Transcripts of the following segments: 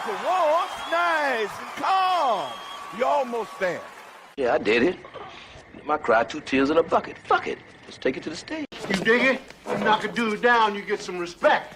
towards, nice and calm. You almost there. Yeah, I did it. I cried 2 tears in a bucket. Fuck it. Let's take it to the stage. You dig it? You knock a dude down, you get some respect.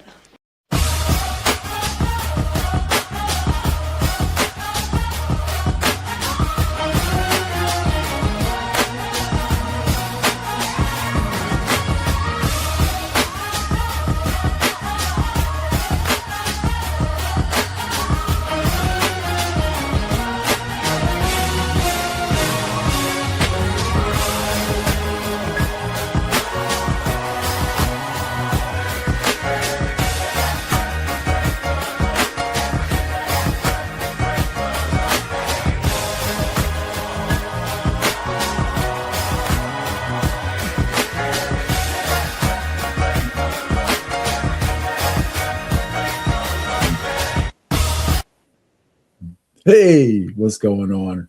Hey, what's going on?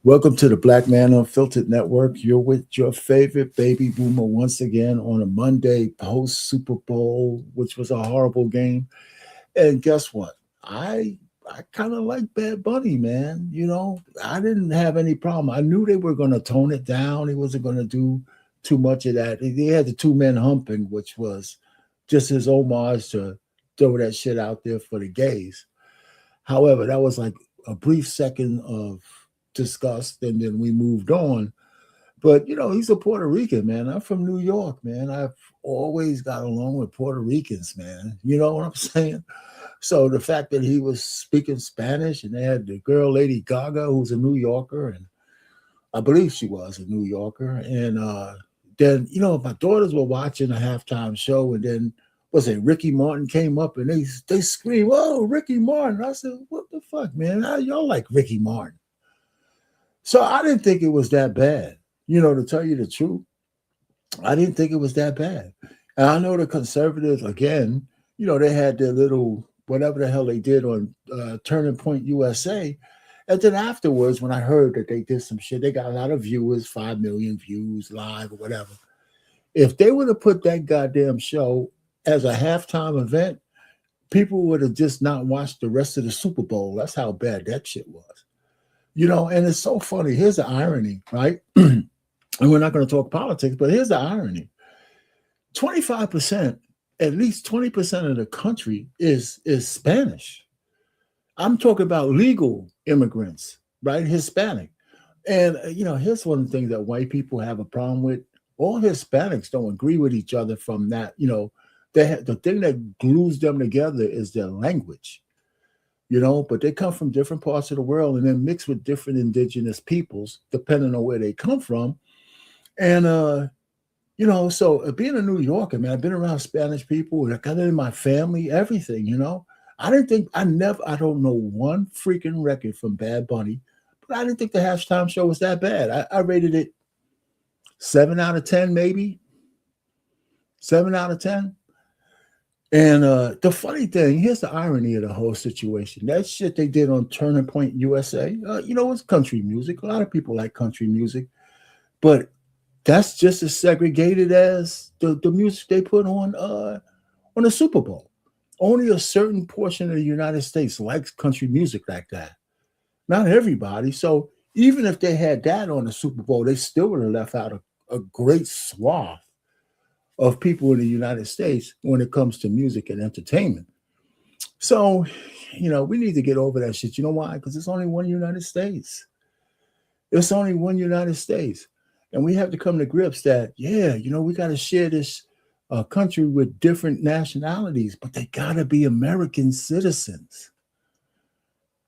Welcome to the Black Man Unfiltered Network. You're with your favorite baby boomer once again on a Monday post Super Bowl, which was a horrible game. And guess what? I kind of like Bad Bunny, man. You know, I didn't have any problem. I knew they were going to tone it down. He wasn't going to do too much of that. He had the two men humping, which was just his homage to throw that shit out there for the gays. However, that was like a brief second of disgust, and then we moved on. But, you know, he's a Puerto Rican, man. I'm from New York, man. I've always got along with Puerto Ricans, man. You know what I'm saying? So the fact that he was speaking Spanish, and they had the girl, Lady Gaga, who's a New Yorker, and I believe she was a New Yorker. And then, you know, my daughters were watching a halftime show, and then Ricky Martin came up and they screamed, "Oh, Ricky Martin." I said, "What the fuck, man? How y'all like Ricky Martin?" So I didn't think it was that bad. You know, to tell you the truth, I didn't think it was that bad. And I know the conservatives, again, you know, they had their little whatever the hell they did on Turning Point USA. And then afterwards, when I heard that they did some shit, they got a lot of viewers, 5 million views live or whatever. If they would have put that goddamn show as a halftime event, people would have just not watched the rest of the Super Bowl. That's how bad that shit was. You know, and it's so funny. Here's the irony, right? And we're not going to talk politics, but here's the irony. 25%, at least 20% of the country is Spanish. I'm talking about legal immigrants, right? Hispanic. And, you know, here's one of the things that white people have a problem with. All Hispanics don't agree with each other from that, you know. The thing that glues them together is their language, you know, but they come from different parts of the world and then mix with different indigenous peoples, depending on where they come from. And, you know, so being a New Yorker, man, I've been around Spanish people, I got it in my family, everything, you know. I don't know one freaking record from Bad Bunny, but I didn't think the halftime show was that bad. I rated it 7 out of 10, maybe 7 out of 10. And the funny thing, here's the irony of the whole situation. That shit they did on Turning Point USA, you know, it's country music. A lot of people like country music. But that's just as segregated as the music they put on the Super Bowl. Only a certain portion of the United States likes country music like that. Not everybody. So even if they had that on the Super Bowl, they still would have left out a great swath of people in the United States when it comes to music and entertainment. So, you know, we need to get over that shit. You know why? Because it's only one United States. It's only one United States. And we have to come to grips that, yeah, you know, we got to share this country with different nationalities, but they got to be American citizens.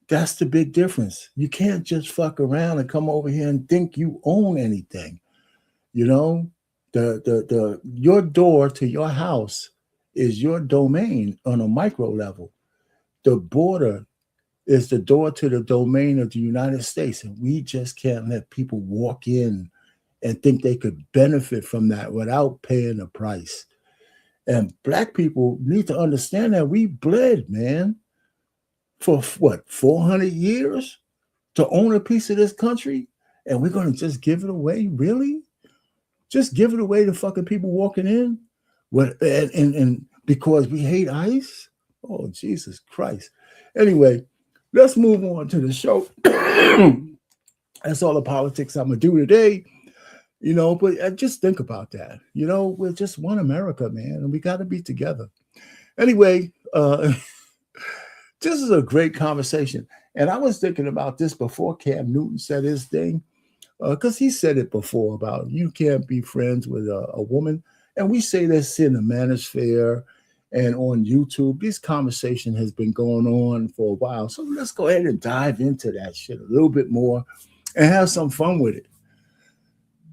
That's the big difference. You can't just fuck around and come over here and think you own anything, you know? Your door to your house is your domain on a micro level. The border is the door to the domain of the United States, and we just can't let people walk in and think they could benefit from that without paying a price. And Black people need to understand that we bled, man, for what, 400 years to own a piece of this country, and we're going to just give it away? Really? Just give it away to fucking people walking in? And because we hate ICE? Oh, Jesus Christ. Anyway, let's move on to the show. That's all the politics I'm gonna do today. But just think about that. We're just one America, man, and we got to be together. Anyway, this is a great conversation. And I was thinking about this before Cam Newton said his thing, because he said it before about you can't be friends with a woman. And we say this in the manosphere and on YouTube. This conversation has been going on for a while. So let's go ahead and dive into that shit a little bit more and have some fun with it.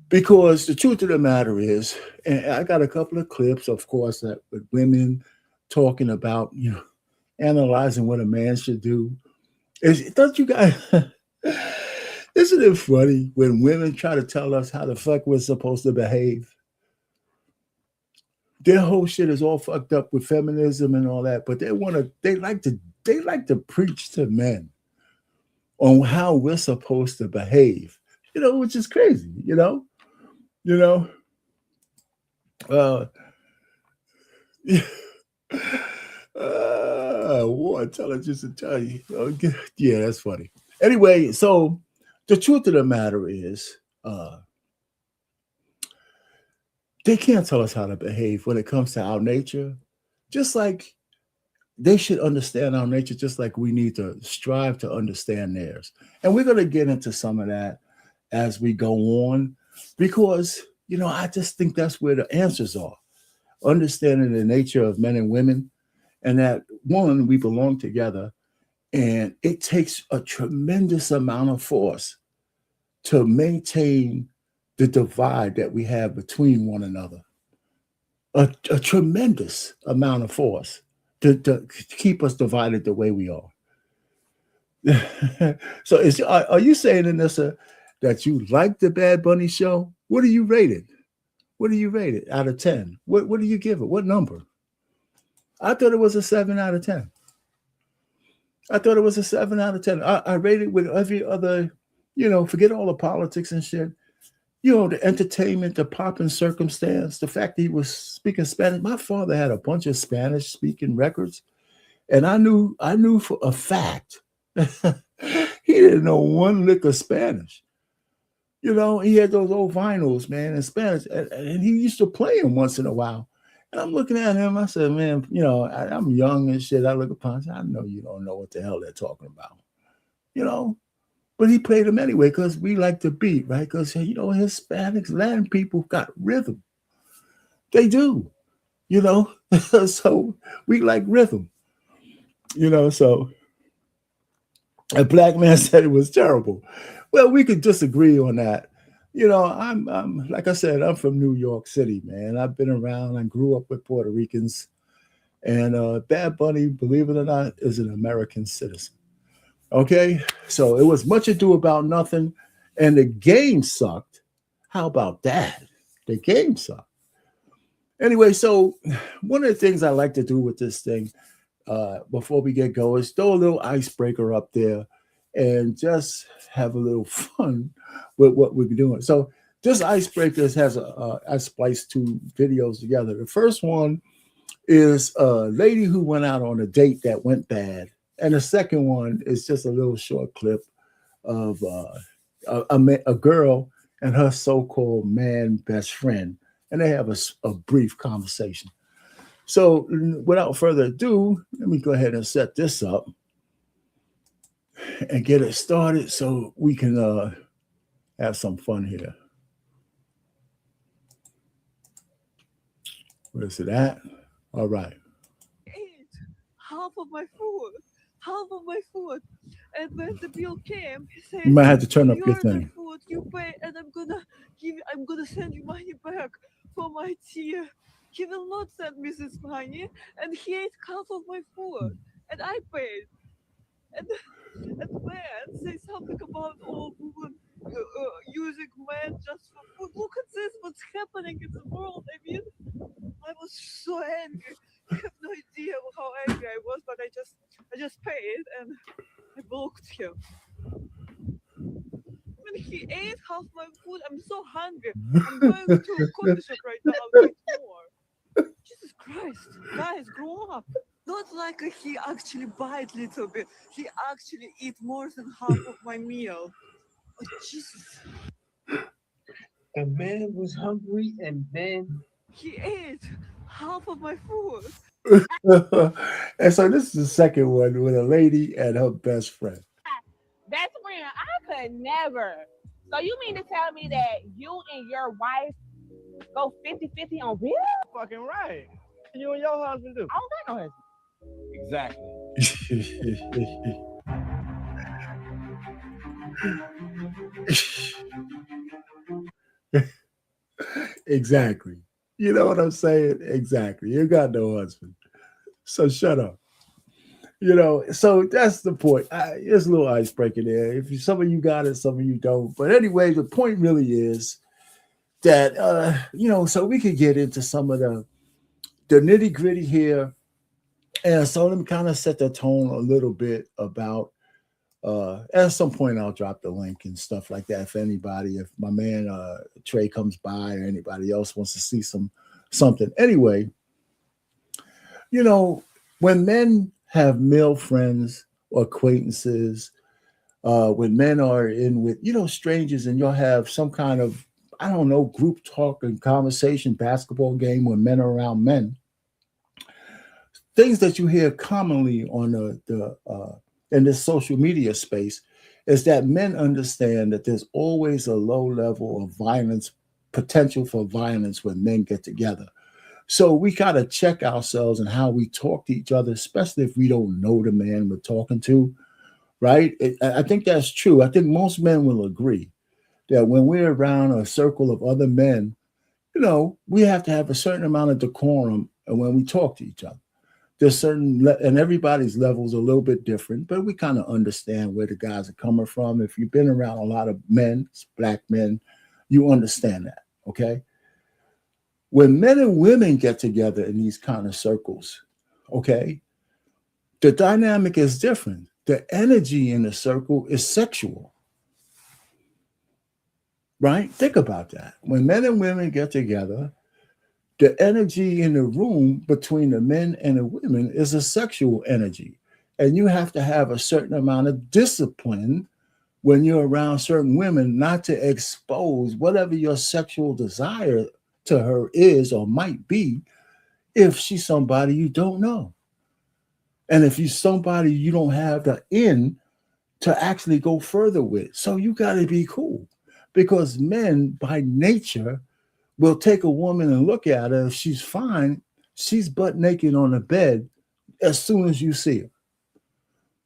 Because the truth of the matter is, and I got a couple of clips, of course, that with women talking about, analyzing what a man should do. Don't you guys? Isn't it funny when women try to tell us how the fuck we're supposed to behave? Their whole shit is all fucked up with feminism and all that, but they like to preach to men on how we're supposed to behave, which is crazy, uh, war intelligence and tell you. Okay. Yeah, that's funny. Anyway, so the truth of the matter is, they can't tell us how to behave when it comes to our nature. Just like they should understand our nature, just like we need to strive to understand theirs. And we're going to get into some of that as we go on, because, I just think that's where the answers are. Understanding the nature of men and women, and that, one, we belong together, and it takes a tremendous amount of force to maintain the divide that we have between one another. A tremendous amount of force to keep us divided the way we are. So are you saying, Anissa, that you like the Bad Bunny show? What do you rate it? What do you rate it out of 10? What do you give it? What number? I thought it was a 7 out of 10. I thought it was a 7 out of 10. I rate it with every other, forget all the politics and shit. The entertainment, the pop and circumstance, the fact that he was speaking Spanish. My father had a bunch of Spanish speaking records, and I knew for a fact he didn't know one lick of Spanish. He had those old vinyls, man, in Spanish, and he used to play them once in a while. And I'm looking at him. I said, man, I'm young and shit. I look upon him. I know you don't know what the hell they're talking about, But he played them anyway because we like the beat, right? Because, Hispanics, Latin people got rhythm. They do, So we like rhythm, So a black man said it was terrible. Well, we could disagree on that. I'm like I said, I'm from New York City, man. I've been around. I grew up with Puerto Ricans. And Bad Bunny, believe it or not, is an American citizen. Okay, so it was much ado about nothing, and the game sucked. How about that? The game sucked. Anyway, so one of the things I like to do with this thing before we get going is throw a little icebreaker up there and just have a little fun with what we're doing. So this icebreaker has I spliced two videos together. The first one is a lady who went out on a date that went bad. And the second one is just a little short clip of a girl and her so-called man best friend. And they have a brief conversation. So without further ado, let me go ahead and set this up and get it started so we can have some fun here. Where's it at? All right. Ate half of my food. And when the bill came, he said, You might have to turn up "You your ordered thing. food, you pay, and I'm gonna send you money back for my tea." He will not send me this money, and he ate half of my food, and I paid. And man say something about all women using men just for food. Look at this, what's happening in the world. I mean, I was so angry. You have no idea how angry I was, but I just paid and I blocked him. When he ate half my food, I'm so hungry. I'm going to a coffee shop right now. I'll eat more. Jesus Christ, guys, grow up. Not like he actually bite little bit. He actually eat more than half of my meal. Oh, Jesus. The man was hungry and then He ate half of my food. And so this is the second one with a lady and her best friend. Best friend, I could never. So you mean to tell me that you and your wife go 50-50 on bills? Fucking right. You and your husband do. I don't got no husband. Exactly. Exactly. You know what I'm saying? Exactly. You got no husband. So shut up. So that's the point. It's a little icebreaker there. If some of you got it, some of you don't. But anyway, the point really is that so we could get into some of the nitty gritty here. And so let me kind of set the tone a little bit about at some point I'll drop the link and stuff like that for anybody. If my man Trey comes by or anybody else wants to see something. Anyway, when men have male friends or acquaintances, when men are in with, strangers, and you'll have some kind of, I don't know, group talk and conversation, basketball game when men are around men, things that you hear commonly on the in this social media space is that men understand that there's always a low level of violence, potential for violence when men get together. So we got to check ourselves and how we talk to each other, especially if we don't know the man we're talking to, right? I think that's true. I think most men will agree that when we're around a circle of other men, we have to have a certain amount of decorum when we talk to each other. There's and everybody's levels are a little bit different, but we kind of understand where the guys are coming from. If you've been around a lot of men, black men, you understand that, okay? When men and women get together in these kind of circles, okay, the dynamic is different. The energy in the circle is sexual, right? Think about that. When men and women get together, the energy in the room between the men and the women is a sexual energy. And you have to have a certain amount of discipline when you're around certain women not to expose whatever your sexual desire to her is or might be if she's somebody you don't know. And if you're somebody you don't have the in to actually go further with. So you got to be cool, because men by nature will take a woman and look at her. If she's fine, she's butt naked on the bed as soon as you see her.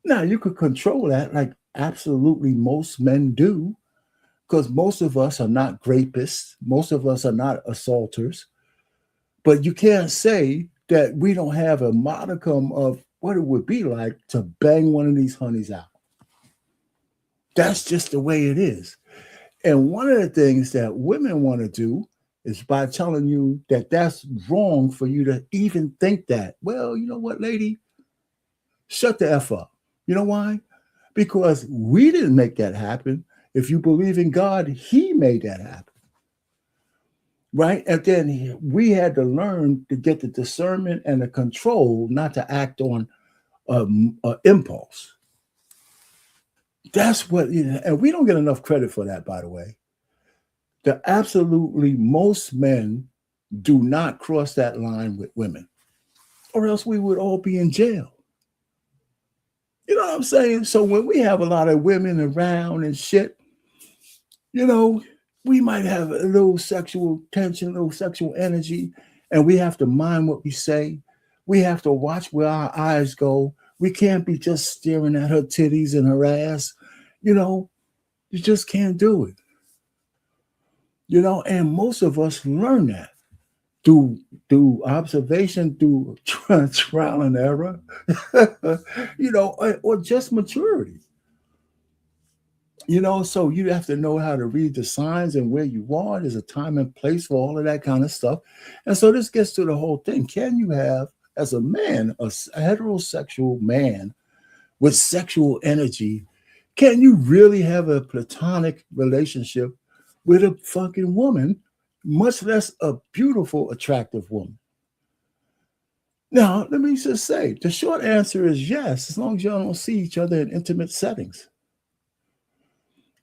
Now, you could control that like absolutely most men do, because most of us are not rapists. Most of us are not assaulters. But you can't say that we don't have a modicum of what it would be like to bang one of these honeys out. That's just the way it is. And one of the things that women want to do is by telling you that that's wrong for you to even think that. Well, you know what, lady? Shut the F up. You know why? Because we didn't make that happen. If you believe in God, He made that happen. Right? And then we had to learn to get the discernment and the control not to act on impulse. That's what, and we don't get enough credit for that, by the way. The absolutely most men do not cross that line with women, or else we would all be in jail. You know what I'm saying? So when we have a lot of women around and shit, we might have a little sexual tension, a little sexual energy, and we have to mind what we say. We have to watch where our eyes go. We can't be just staring at her titties and her ass. You just can't do it. And most of us learn that through observation, through trial and error, or just maturity. So you have to know how to read the signs and where you are. There's a time and place for all of that kind of stuff. And so this gets to the whole thing. Can you have, as a man, a heterosexual man with sexual energy, can you really have a platonic relationship with a fucking woman, much less a beautiful, attractive woman? Now, let me just say the short answer is yes, as long as y'all don't see each other in intimate settings.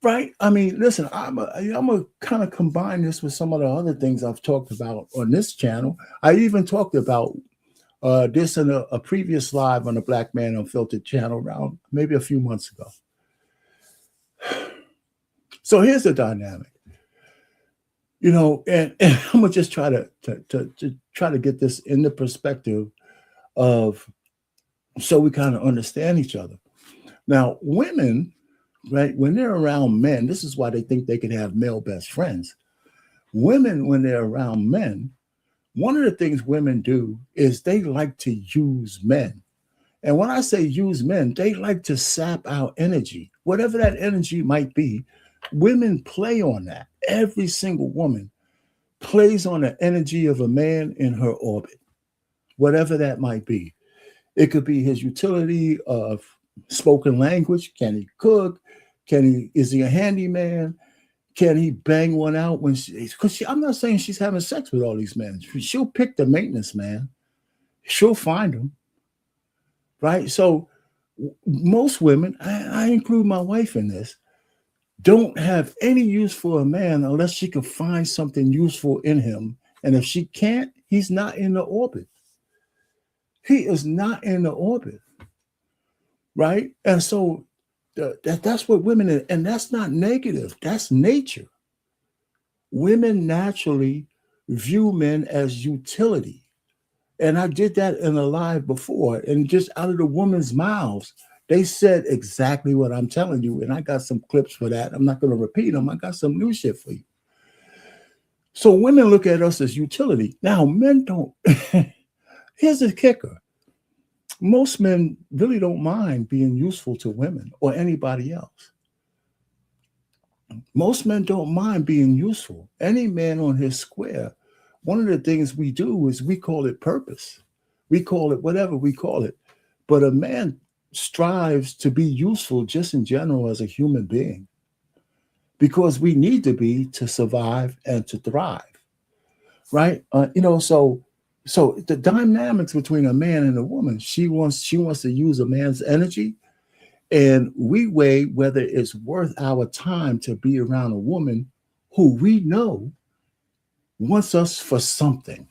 Right? I mean, listen, I'm a kind of combine this with some of the other things I've talked about on this channel. I even talked about this in a previous live on the Black Man Unfiltered channel around maybe a few months ago. So here's the dynamic, and I'm gonna just try to get this in the perspective of so we kind of understand each other. Now, women, right, when they're around men, this is why they think they can have male best friends. Women, when they're around men, one of the things women do is they like to use men. And when I say use men, they like to sap our energy, whatever that energy might be. Women play on that. Every single woman plays on the energy of a man in her orbit, whatever that might be. It could be his utility of spoken language. Can he cook? Is he a handyman? Can he bang one out because I'm not saying she's having sex with all these men. She'll pick the maintenance man. She'll find him. Right? So most women, I include my wife in this, don't have any use for a man unless she can find something useful in him. And if she can't, he's not in the orbit. He is not in the orbit. Right? And so that's what women, and that's not negative. That's nature. Women naturally view men as utility. And I did that in a live before, and just out of the woman's mouths, they said exactly what I'm telling you. And I got some clips for that. I'm not going to repeat them. I got some new shit for you. So women look at us as utility. Now, men don't. Here's the kicker. Most men really don't mind being useful to women or anybody else. Most men don't mind being useful. Any man on his square, one of the things we do is we call it purpose. We call it whatever we call it. But a man strives to be useful just in general as a human being because we need to be to survive and to thrive. Right? So the dynamics between a man and a woman, she wants to use a man's energy, and we weigh whether it's worth our time to be around a woman who we know wants us for something.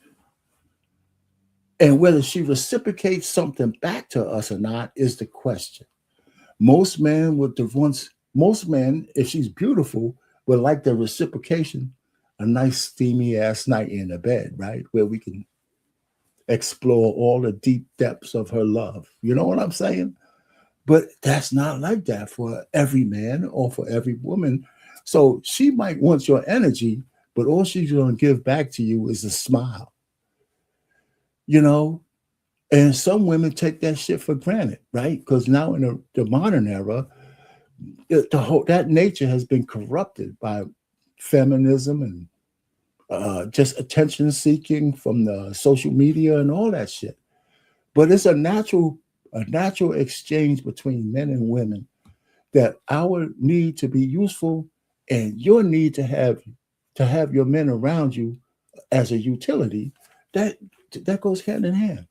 And whether she reciprocates something back to us or not is the question. Most men, if she's beautiful, would like the reciprocation, a nice steamy ass night in the bed, right? Where we can explore all the deep depths of her love. You know what I'm saying? But that's not like that for every man or for every woman. So she might want your energy, but all she's going to give back to you is a smile. And some women take that shit for granted, right? Because now in the modern era, that nature has been corrupted by feminism and just attention seeking from the social media and all that shit. But it's a natural exchange between men and women, that our need to be useful and your need to have your men around you as a utility, that goes hand in hand.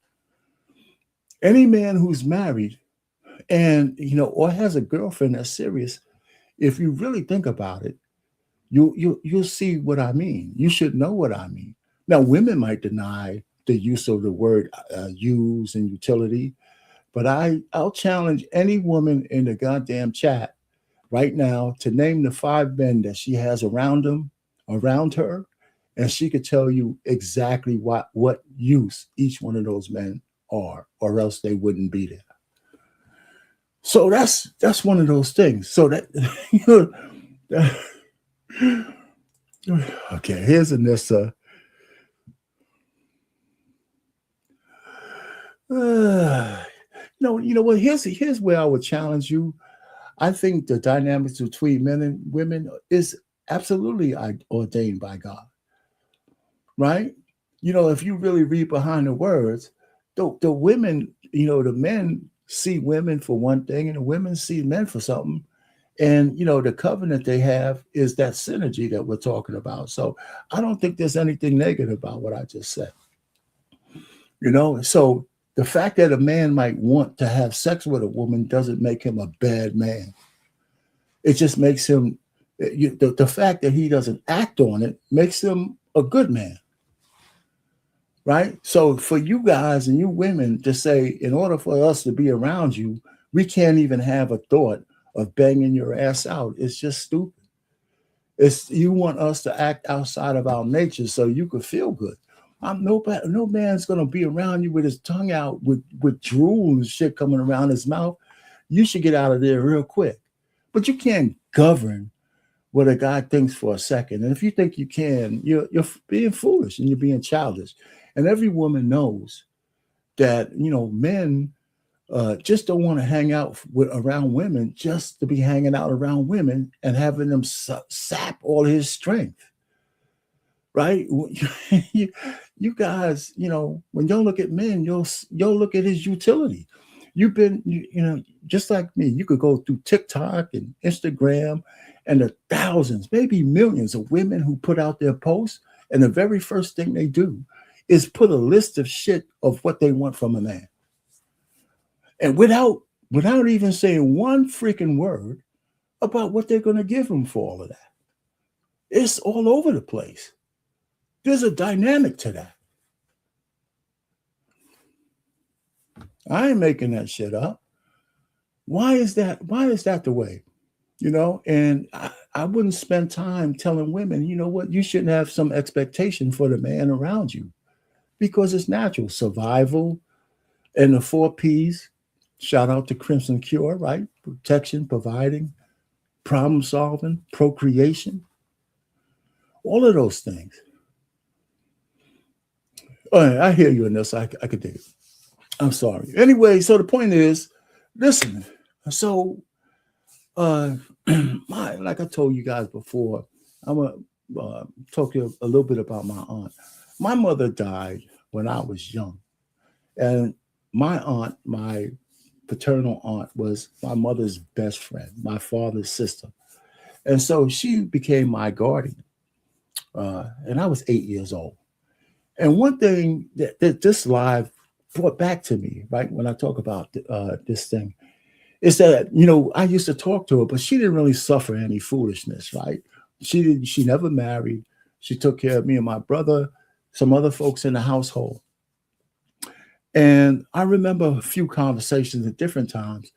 Any man who's married and or has a girlfriend that's serious, if you really think about it, you'll see what I mean. You should know what I mean. Now, women might deny the use of the word use and utility, but I'll challenge any woman in the goddamn chat right now to name the 5 men that she has around her, and she could tell you exactly what use each one of those men are, or else they wouldn't be there. So that's one of those things. So that okay, here's Anissa. You know what? Here's where I would challenge you. I think the dynamics between men and women is absolutely ordained by God, right? If you really read behind the words, the women, the men see women for one thing, and the women see men for something. And, the covenant they have is that synergy that we're talking about. So I don't think there's anything negative about what I just said. So The fact that a man might want to have sex with a woman doesn't make him a bad man. It just makes him, the fact that he doesn't act on it makes him a good man. Right? So for you guys and you women to say, in order for us to be around you, we can't even have a thought of banging your ass out. It's just stupid. You want us to act outside of our nature so you could feel good. No man's gonna be around you with his tongue out with drool and shit coming around his mouth. You should get out of there real quick. But you can't govern what a guy thinks for a second. And if you think you can, you're being foolish and you're being childish. And every woman knows that, men just don't want to hang out around women just to be hanging out around women and having them sap all his strength. Right? You guys, when y'all look at men, you'll look at his utility. You've been, just like me, you could go through TikTok and Instagram and the thousands, maybe millions of women who put out their posts. And the very first thing they do is put a list of shit of what they want from a man. And without even saying one freaking word about what they're going to give him for all of that. It's all over the place. There's a dynamic to that. I ain't making that shit up. Why is that? Why is that the way? And I wouldn't spend time telling women, you know what, you shouldn't have some expectation for the man around you because it's natural. Survival and the 4 P's. Shout out to Crimson Cure, right? Protection, providing, problem solving, procreation. All of those things. All right, I hear you in this. I could dig it. I'm sorry. Anyway, so the point is, listen. So, like I told you guys before, I'm gonna talk to you a little bit about my aunt. My mother died when I was young, and my aunt, my paternal aunt, was my mother's best friend, my father's sister, and so she became my guardian. And I was 8 years old. And one thing that this live brought back to me, right, when I talk about this thing, is that, I used to talk to her, but she didn't really suffer any foolishness, right? She never married. She took care of me and my brother, some other folks in the household. And I remember a few conversations at different times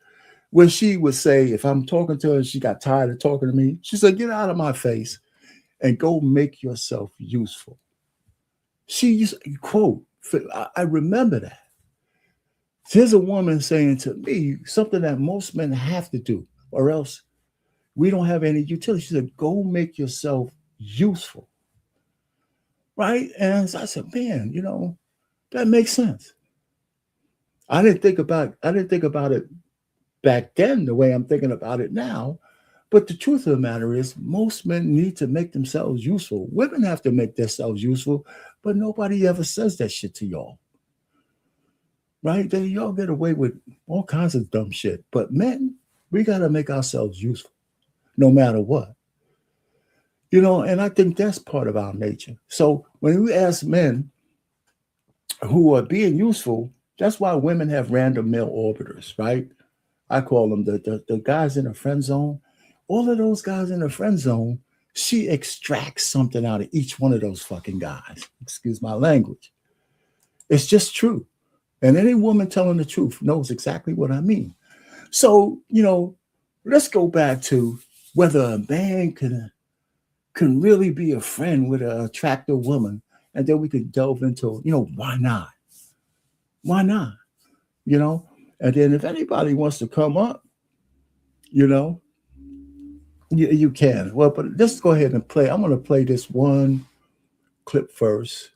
where she would say, if I'm talking to her and she got tired of talking to me, she said, get out of my face and go make yourself useful. She used to quote, I remember that. Here's a woman saying to me something that most men have to do, or else we don't have any utility. She said, go make yourself useful. Right? And I said, man, that makes sense. I didn't think about it back then the way I'm thinking about it now. But the truth of the matter is, most men need to make themselves useful. Women have to make themselves useful, but nobody ever says that shit to y'all. Right? Y'all get away with all kinds of dumb shit. But men, we got to make ourselves useful, no matter what. And I think that's part of our nature. So when we ask men who are being useful, that's why women have random male orbiters, right? I call them the guys in the friend zone. All of those guys in the friend zone, she extracts something out of each one of those fucking guys. Excuse my language. It's just true. And any woman telling the truth knows exactly what I mean. So, let's go back to whether a man can really be a friend with an attractive woman. And then we could delve into, why not? Why not? And then if anybody wants to come up, you can. Well, but let's go ahead and play. I'm going to play this one clip first.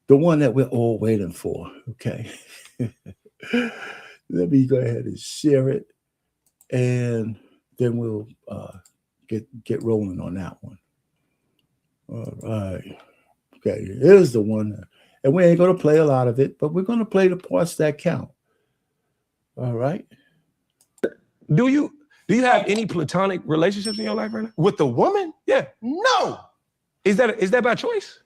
The one that we're all waiting for. Okay. Let me go ahead and share it. And then we'll get rolling on that one. All right. Okay. Here's the one. And we ain't going to play a lot of it, but we're going to play the parts that count. All right. Do you have any platonic relationships in your life right now? With the woman? Yeah. No. Is that by choice?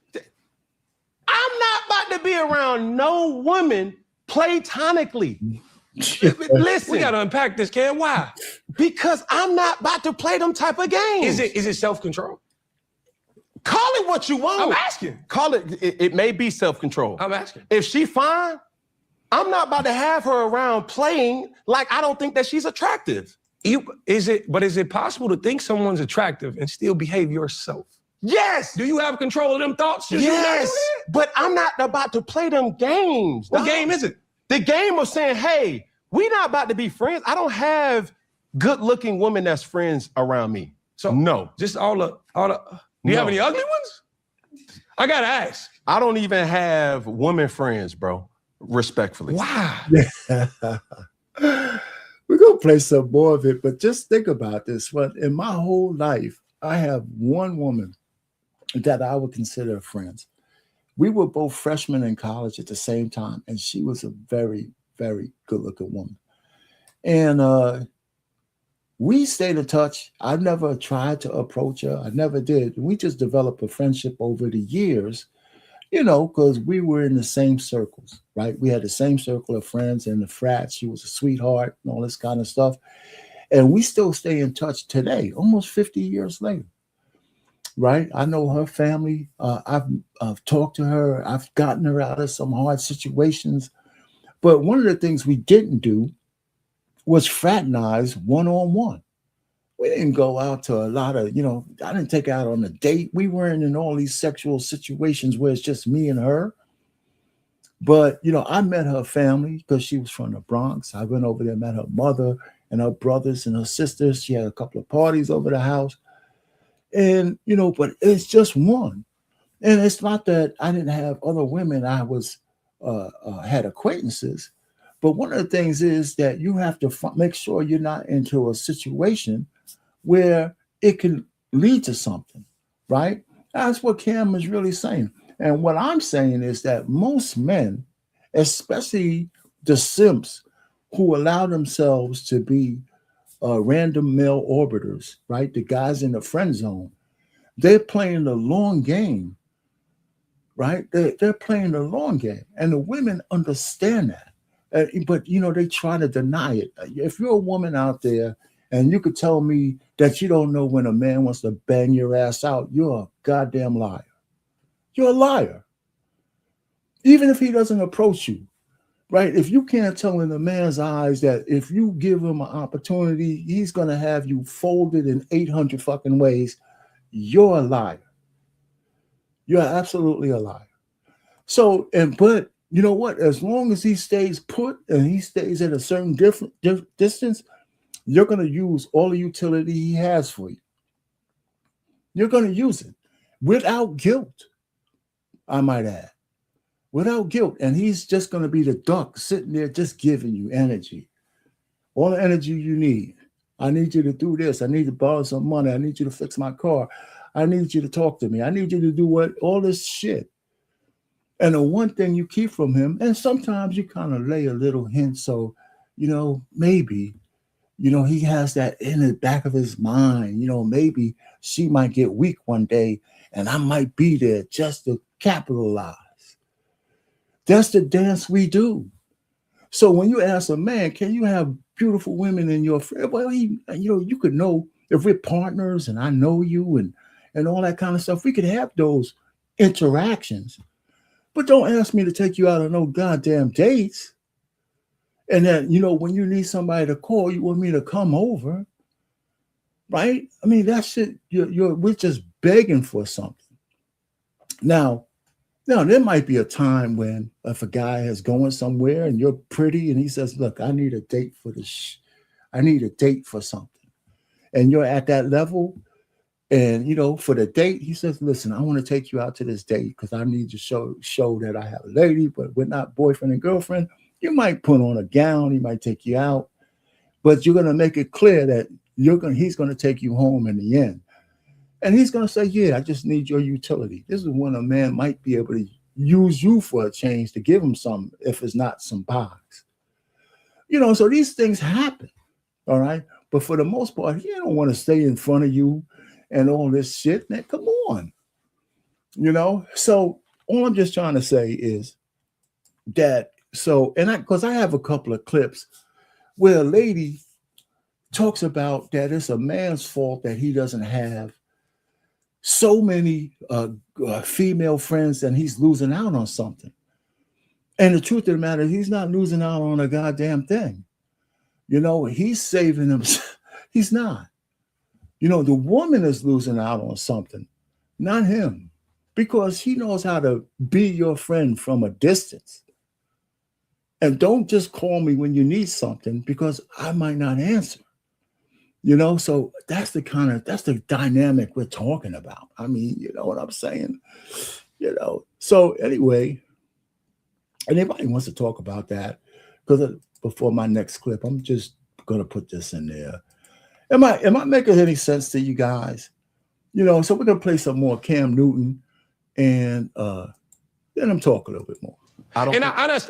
I'm not about to be around no woman Platonically. Listen, we gotta unpack this, Ken. Why? Because I'm not about to play them type of games. Is it self-control? Call it what you want. I'm asking. Call it. It may be self-control. I'm asking. If she fine, I'm not about to have her around playing like I don't think that she's attractive. Is it possible to think someone's attractive and still behave yourself? Yes. Do you have control of them thoughts? Yes. But I'm not about to play them games. What game is it? The game of saying, hey, we're not about to be friends. I don't have good-looking women that's friends around me. So no. Just all the. Do you have any ugly ones? I gotta ask. I don't even have women friends, bro. Respectfully. Wow. We're gonna play some more of it, but just think about this. What in my whole life, I have one woman that I would consider friends. We were both freshmen in college at the same time, and she was a very, very good-looking woman. And we stayed in touch. I never tried to approach her. I never did. We just developed a friendship over the years, because we were in the same circles, right? We had the same circle of friends in the frat. She was a sweetheart and all this kind of stuff. And we still stay in touch today, almost 50 years later. Right? I know her family. I've talked to her. I've gotten her out of some hard situations. But one of the things we didn't do was fraternize one-on-one. We didn't go out to a lot of, I didn't take her out on a date. We weren't in all these sexual situations where it's just me and her. But, I met her family because she was from the Bronx. I went over there, met her mother and her brothers and her sisters. She had a couple of parties over the house. And, but it's just one. And it's not that I didn't have other women I was had acquaintances. But one of the things is that you have to make sure you're not into a situation where it can lead to something, right? That's what Cam is really saying. And what I'm saying is that most men, especially the simps who allow themselves to be random male orbiters, right? The guys in the friend zone, they're playing the long game, right? They're playing the long game. And the women understand that. But, they try to deny it. If you're a woman out there and you could tell me that you don't know when a man wants to bang your ass out, you're a goddamn liar. You're a liar. Even if he doesn't approach you, right? If you can't tell in a man's eyes that if you give him an opportunity, he's going to have you folded in 800 fucking ways, you're a liar. You're absolutely a liar. So, but you know what? As long as he stays put and he stays at a certain distance, you're going to use all the utility he has for you. You're going to use it without guilt, I might add. Without guilt. And he's just going to be the duck sitting there just giving you energy. All the energy you need. I need you to do this. I need to borrow some money. I need you to fix my car. I need you to talk to me. I need you to do all this shit. And the one thing you keep from him, and sometimes you kind of lay a little hint. So, maybe, he has that in the back of his mind. Maybe she might get weak one day and I might be there just to capitalize. That's the dance we do. So when you ask a man, can you have beautiful women in your friend? Well, you could know if we're partners and I know you and all that kind of stuff. We could have those interactions. But don't ask me to take you out on no goddamn dates. And then, when you need somebody to call, you want me to come over. Right? I mean, that shit, we're just begging for something. Now, there might be a time when if a guy is going somewhere and you're pretty and he says, look, I need a date for this. I need a date for something. And you're at that level. And, for the date, he says, listen, I want to take you out to this date because I need to show that I have a lady, but we're not boyfriend and girlfriend. You might put on a gown. He might take you out. But you're going to make it clear that he's going to take you home in the end. And he's going to say, yeah, I just need your utility. This is when a man might be able to use you for a change to give him some, if it's not some box. So these things happen. All right. But for the most part, he don't want to stay in front of you and all this shit. Man, come on. So all I'm just trying to say is that So, and because I have a couple of clips where a lady talks about that it's a man's fault that he doesn't have so many female friends and he's losing out on something. And the truth of the matter is he's not losing out on a goddamn thing. You know, he's saving them. He's not. You know, the woman is losing out on something, not him, because he knows how to be your friend from a distance. And don't just call me when you need something because I might not answer. You know, so that's the dynamic we're talking about. I mean, you know what I'm saying? You know, so anyway, anybody wants to talk about that, because before my next clip, I'm just gonna put this in there. Am I making any sense to you guys? You know, so we're gonna play some more Cam Newton, and then I'm talk a little bit more. I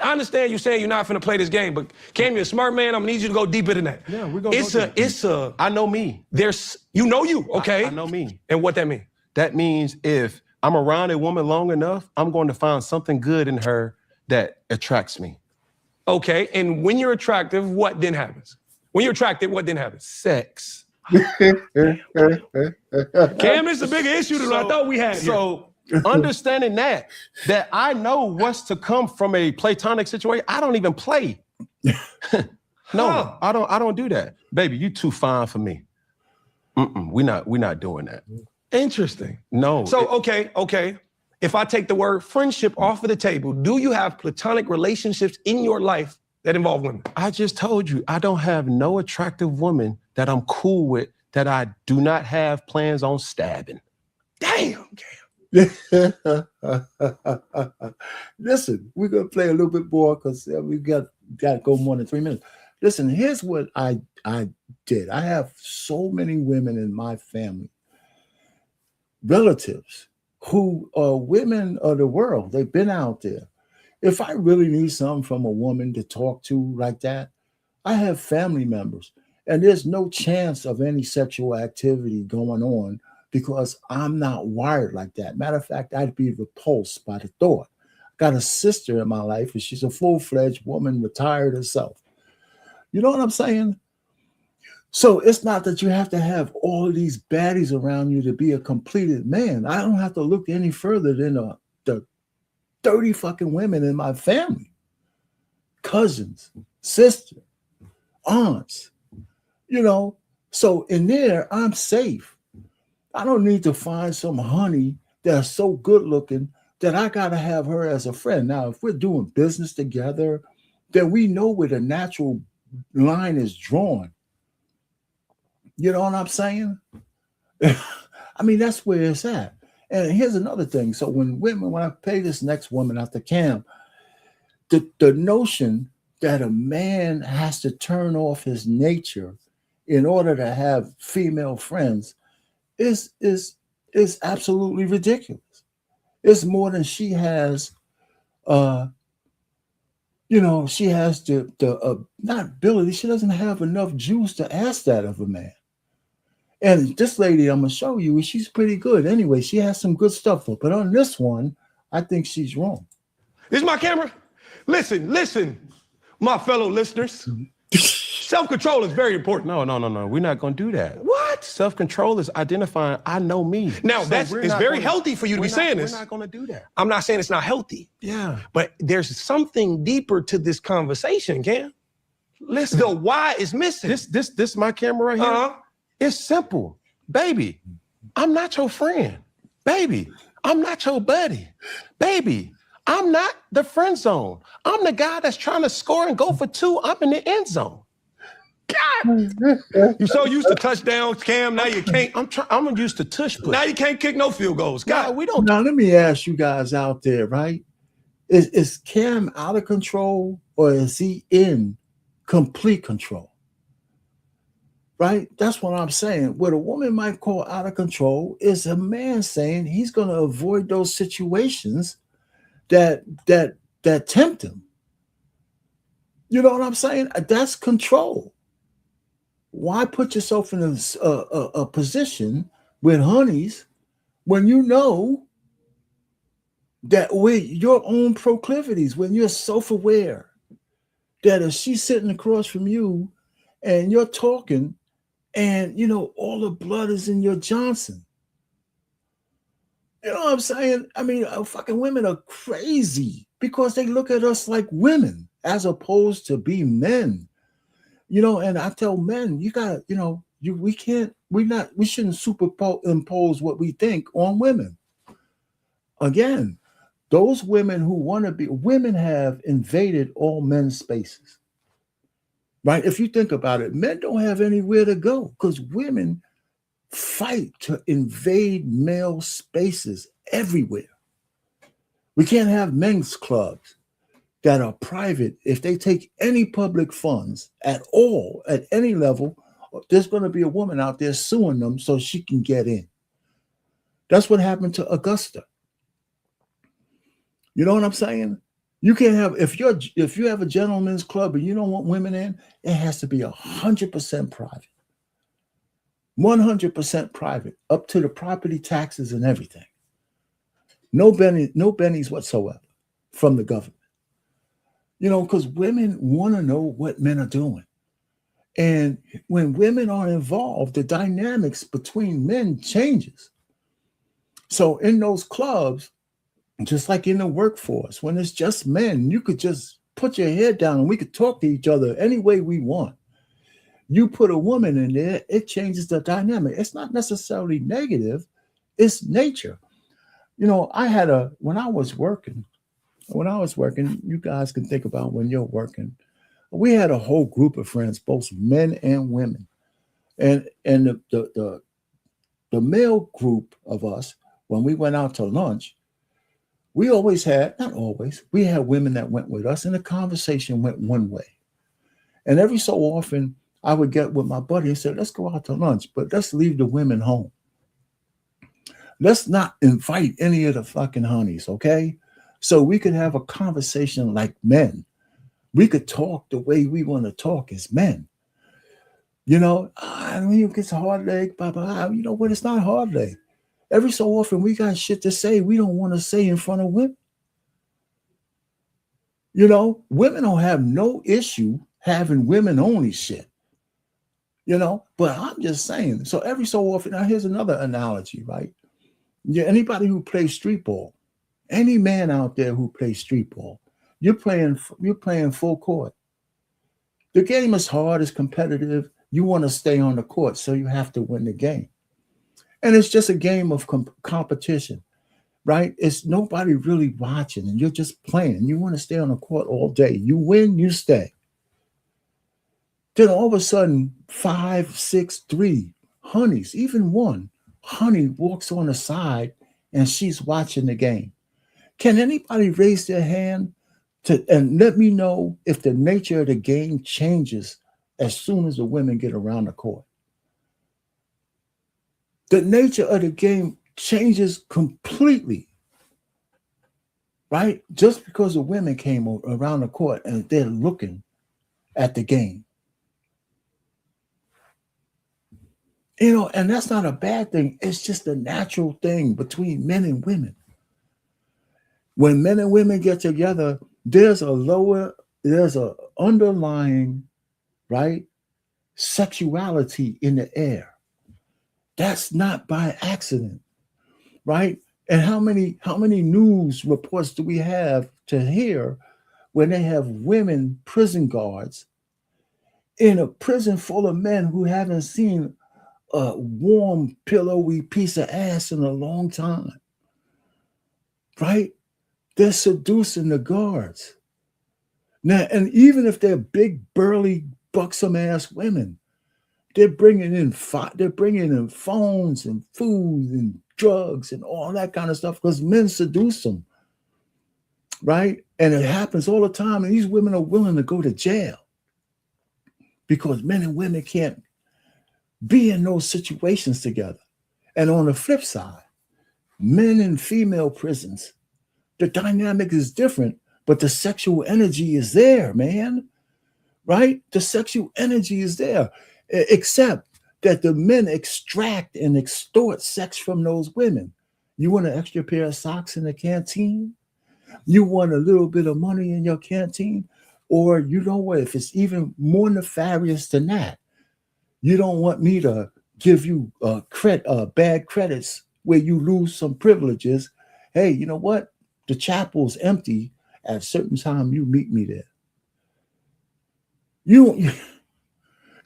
understand you saying you're not finna play this game, but Cam, you're a smart man. I'm gonna need you to go deeper than that. Yeah, we're gonna I know me. You know you, okay? I know me. And what that mean? That means if I'm around a woman long enough, I'm going to find something good in her that attracts me. Okay, and when you're attractive, what then happens? When you're attracted, what then happens? Sex. Cam, it's a bigger issue than I thought we had. So understanding that I know what's to come from a platonic situation, I don't even play. No, I don't do that. Baby, you too fine for me. We're not doing that. Interesting. No. So okay. If I take the word friendship off of the table, do you have platonic relationships in your life that involve women? I just told you, I don't have no attractive woman that I'm cool with that I do not have plans on stabbing. Damn. Listen, we're gonna play a little bit more because we got to go more than 3 minutes. Listen, here's what I did. I have so many women in my family, relatives who are women of the world. They've been out there. If I really need something from a woman to talk to like that, I have family members, and there's no chance of any sexual activity going on because I'm not wired like that. Matter of fact, I'd be repulsed by the thought. I got a sister in my life, and she's a full-fledged woman, retired herself. You know what I'm saying? So it's not that you have to have all of these baddies around you to be a completed man. I don't have to look any further than the 30 fucking women in my family. Cousins, sister, aunts, you know. So in there, I'm safe. I don't need to find some honey that's so good looking that I got to have her as a friend. Now, if we're doing business together, then we know where the natural line is drawn. You know what I'm saying? I mean, that's where it's at. And here's another thing. So when I pay this next woman after Cam, the notion that a man has to turn off his nature in order to have female friends is absolutely ridiculous. It's more than she has. She has the not ability. She doesn't have enough juice to ask that of a man. And this lady I'm gonna show you, she's pretty good. Anyway, she has some good stuff, but on this one, I think she's wrong. This is my camera. Listen, my fellow listeners. Self-control is very important. No. We're not gonna do that. What? Self-control is identifying I know me. Now, it's very healthy for you to be saying this. We're not gonna do that. I'm not saying it's not healthy. Yeah. But there's something deeper to this conversation, Cam. Listen. The why is missing. This my camera right here. Uh-huh. It's simple. Baby, I'm not your friend. Baby, I'm not your buddy. Baby, I'm not the friend zone. I'm the guy that's trying to score and go for two. I'm in the end zone. God. You're so used to touchdowns, Cam, now you can't. I'm used to tush push. Now you can't kick no field goals. God, we don't. Now, let me ask you guys out there, right? Is Cam out of control or is he in complete control? Right? That's what I'm saying. What a woman might call out of control is a man saying he's going to avoid those situations that tempt him. You know what I'm saying? That's control. Why put yourself in a position with honeys when you know that with your own proclivities, when you're self-aware that if she's sitting across from you and you're talking and, all the blood is in your Johnson. You know what I'm saying? I mean, fucking women are crazy because they look at us like women as opposed to be men. And I tell men, you gotta, we shouldn't superimpose what we think on women. Again, those women who want to be, women have invaded all men's spaces, right? If you think about it, men don't have anywhere to go because women fight to invade male spaces everywhere. We can't have men's clubs that are private. If they take any public funds at all, at any level, there's going to be a woman out there suing them so she can get in. That's what happened to Augusta. You know what I'm saying? You can't have, if you have a gentleman's club and you don't want women in, it has to be 100% private. 100% private, up to the property taxes and everything. No bennies whatsoever from the government. Because women want to know what men are doing. And when women are involved, the dynamics between men changes. So in those clubs, just like in the workforce, when it's just men, you could just put your head down and we could talk to each other any way we want. You put a woman in there, it changes the dynamic. It's not necessarily negative, it's nature. When I was working, you guys can think about when you're working. We had a whole group of friends, both men and women. And the male group of us, when we went out to lunch, we had women that went with us and the conversation went one way. And every so often, I would get with my buddy and say, let's go out to lunch, but let's leave the women home. Let's not invite any of the fucking honeys, okay? So we could have a conversation like men. We could talk the way we want to talk as men. I mean, it's a hard leg, blah, blah. You know what? It's not hard leg. Every so often, we got shit to say we don't want to say in front of women. Women don't have no issue having women only shit. But I'm just saying. So every so often, now here's another analogy, right? Yeah, anybody who plays street ball, any man out there who plays street ball, you're playing full court. The game is hard, it's competitive. You want to stay on the court, so you have to win the game. And it's just a game of competition, right? It's nobody really watching, and you're just playing. You want to stay on the court all day. You win, you stay. Then all of a sudden, 5, 6, 3 honeys, even one honey walks on the side and she's watching the game. Can anybody raise their hand and let me know if the nature of the game changes as soon as the women get around the court? The nature of the game changes completely, right? Just because the women came around the court and they're looking at the game. And that's not a bad thing. It's just a natural thing between men and women. When men and women get together, there's a underlying, right, sexuality in the air. That's not by accident, right? And how many news reports do we have to hear when they have women prison guards in a prison full of men who haven't seen a warm, pillowy piece of ass in a long time, right? They're seducing the guards. Now, and even if they're big, burly, buxom ass women, they're bringing in phones and food and drugs and all that kind of stuff because men seduce them, right? And it happens all the time. And these women are willing to go to jail because men and women can't be in those situations together. And on the flip side, men in female prisons, the dynamic is different, but the sexual energy is there, man, right? The sexual energy is there, except that the men extract and extort sex from those women. You want an extra pair of socks in the canteen? You want a little bit of money in your canteen? Or you know what, if it's even more nefarious than that, you don't want me to give you bad credits where you lose some privileges. Hey, you know what? The chapel's empty at a certain time. You meet me there.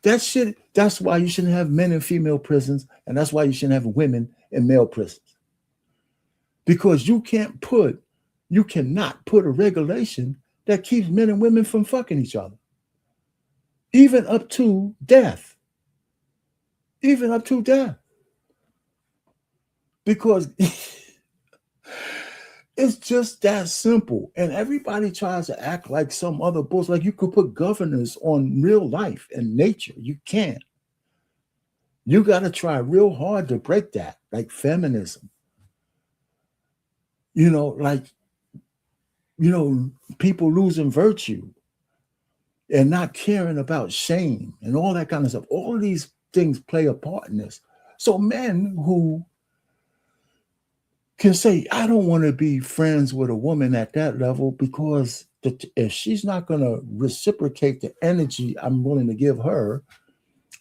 That shit. That's why you shouldn't have men in female prisons, and that's why you shouldn't have women in male prisons. Because you cannot put a regulation that keeps men and women from fucking each other, even up to death. Even up to death. Because it's just that simple. And everybody tries to act like some other bullshit. Like you could put governors on real life and nature. You can't. You got to try real hard to break that, like feminism. People losing virtue and not caring about shame and all that kind of stuff. All of these things play a part in this. So men who can say, I don't want to be friends with a woman at that level because if she's not going to reciprocate the energy I'm willing to give her,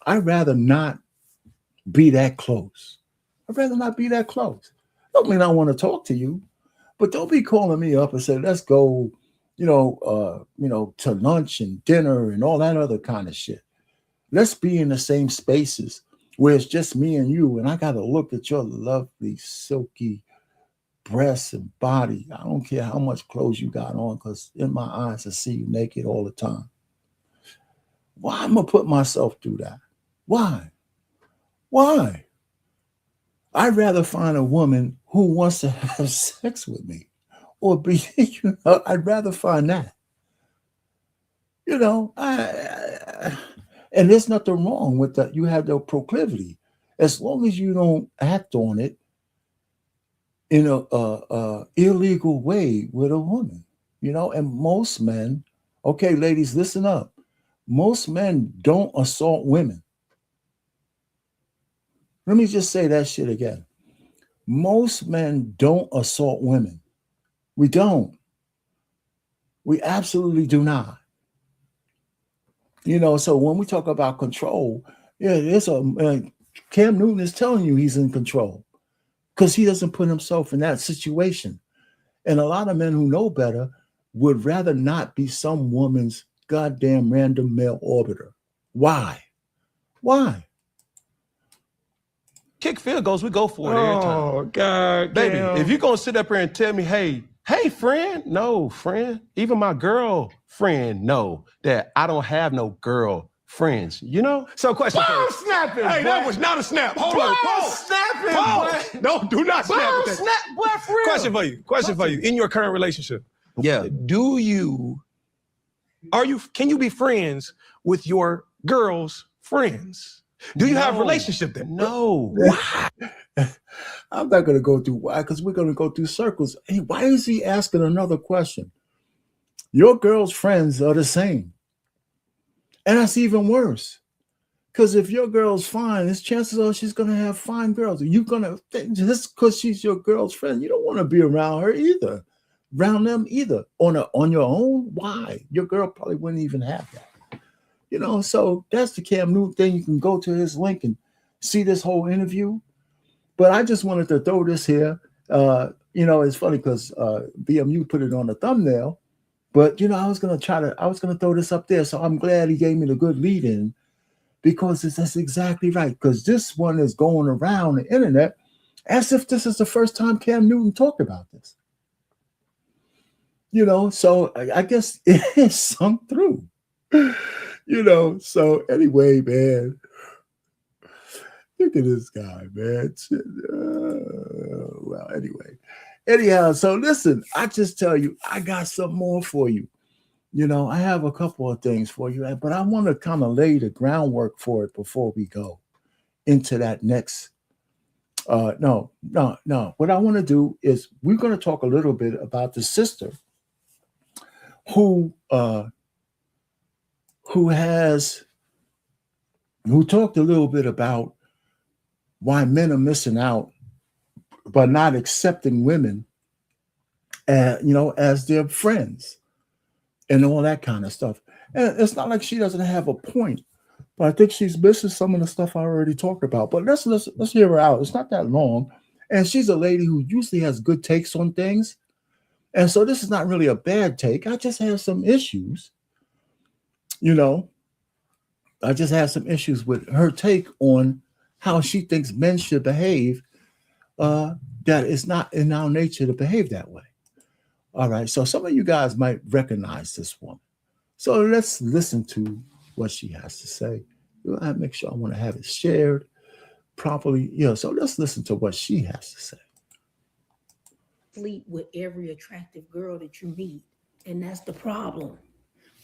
I'd rather not be that close. I'd rather not be that close. Don't mean I want to talk to you, but don't be calling me up and say, let's go, to lunch and dinner and all that other kind of shit. Let's be in the same spaces where it's just me and you, and I got to look at your lovely, silky breasts and body. I don't care how much clothes you got on, because in my eyes, I see you naked all the time. Why am I put myself through that? Why? I'd rather find a woman who wants to have sex with me, or be, I'd rather find that. And there's nothing wrong with that. You have the proclivity, as long as you don't act on it in a illegal way with a woman, and most men, okay, ladies, listen up. Most men don't assault women. Let me just say that shit again. Most men don't assault women. We don't. We absolutely do not. So when we talk about control, Cam Newton is telling you he's in control because he doesn't put himself in that situation. And a lot of men who know better would rather not be some woman's goddamn random male orbiter. Why? Kick field goals, we go for it every time. Oh, God. Baby, damn. if you're going to sit up here and tell me, hey, friend, no, friend, even my girlfriend know that I don't have no girl friends, So question for you. Bomb snapping, Hey, boy. that was not a snap. Hold Bomb on. Pause. snapping, Pause. boy. No, do not snap Bomb at that. snap, boy, for real. Question for you. In your current relationship, Yeah. can you be friends with your girl's friends? Do you have a No. relationship there? No. I'm not going to go through why, because we're going to go through circles. Hey, why is he asking another question? Your girl's friends are the same. And that's even worse. Because if your girl's fine, there's chances are she's going to have fine girls. You're going to, just because she's your girl's friend, you don't want to be around her either. Around them either. On your own? Why? Your girl probably wouldn't even have that. So that's the Cam Newton thing. You can go to his link and see this whole interview. But I just wanted to throw this here. It's funny because BMU put it on the thumbnail. But I was gonna throw this up there. So I'm glad he gave me the good lead in, because that's exactly right. Because this one is going around the internet as if this is the first time Cam Newton talked about this. So I guess it is sunk through. So anyway, man. Look at this guy, man. Well, anyway. Anyhow, so listen, I just tell you, I got some more for you. I have a couple of things for you, but I want to kind of lay the groundwork for it before we go into that next. No. What I want to do is we're going to talk a little bit about the sister who talked a little bit about why men are missing out by not accepting women, as their friends. and all that kind of stuff. And it's not like she doesn't have a point, but I think she's missing some of the stuff I already talked about. But let's hear her out. It's not that long, and she's a lady who usually has good takes on things, and so this is not really a bad take. I just have some issues, you know. I just have some issues with her take on how she thinks men should behave. That it's not in our nature to behave that way. All right, so some of you guys might recognize this woman. So let's listen to what she has to say. I make sure I want to have it shared properly. So let's listen to what she has to say. Sleep with every attractive girl that you meet, and that's the problem.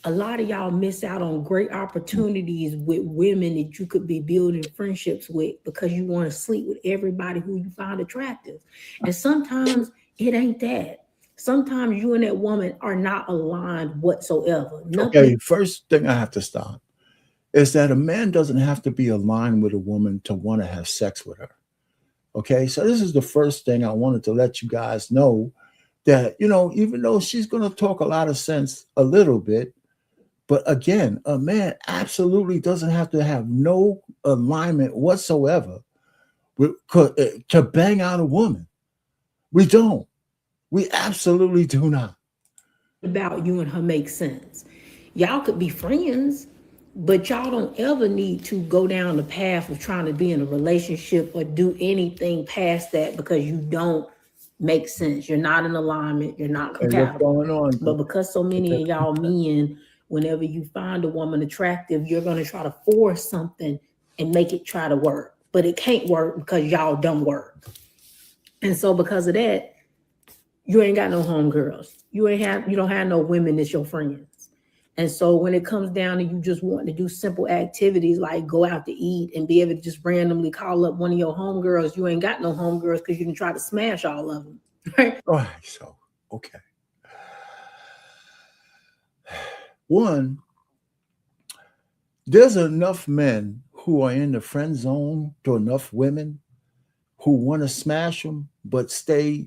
A lot of y'all miss out on great opportunities with women that you could be building friendships with because you want to sleep with everybody who you find attractive. And sometimes it ain't that. Sometimes you and that woman are not aligned whatsoever. Okay, first thing I have to stop is that a man doesn't have to be aligned with a woman to want to have sex with her. Okay, so this is the first thing I wanted to let you guys know, that, even though she's going to talk a lot of sense a little bit, but again, a man absolutely doesn't have to have no alignment whatsoever to bang out a woman. We don't. We absolutely do not. About you and her makes sense. Y'all could be friends, but y'all don't ever need to go down the path of trying to be in a relationship or do anything past that because you don't make sense. You're not in alignment. You're not compatible. What's going on? But because so many of y'all men, whenever you find a woman attractive, you're going to try to force something and make it try to work. But it can't work because y'all don't work. And so because of that, you ain't got no homegirls. You don't have no women that's your friends. And so when it comes down to you just wanting to do simple activities like go out to eat and be able to just randomly call up one of your homegirls, you ain't got no homegirls because you can try to smash all of them. Right? All right, so, okay. One, there's enough men who are in the friend zone to enough women who want to smash them, but stay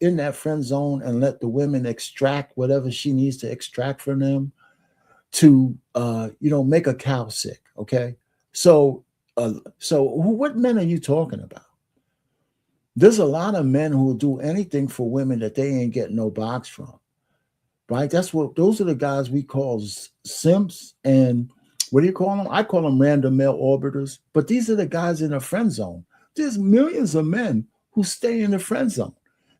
in that friend zone and let the women extract whatever she needs to extract from them to, make a cow sick. Okay. So what men are you talking about? There's a lot of men who will do anything for women that they ain't getting no box from. Right? Those are the guys we call simps, and what do you call them? I call them random male orbiters, but these are the guys in the friend zone. There's millions of men who stay in the friend zone.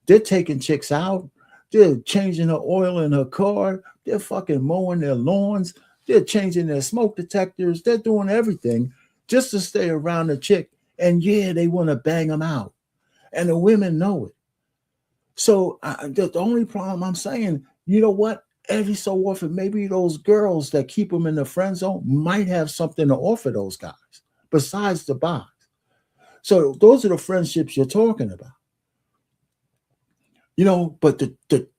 They're taking chicks out. They're changing the oil in her car. They're fucking mowing their lawns. They're changing their smoke detectors. They're doing everything just to stay around the chick. And yeah, they want to bang them out. And the women know it. So the only problem I'm saying, you know what? Every so often, maybe those girls that keep them in the friend zone might have something to offer those guys besides the box. So those are the friendships you're talking about. But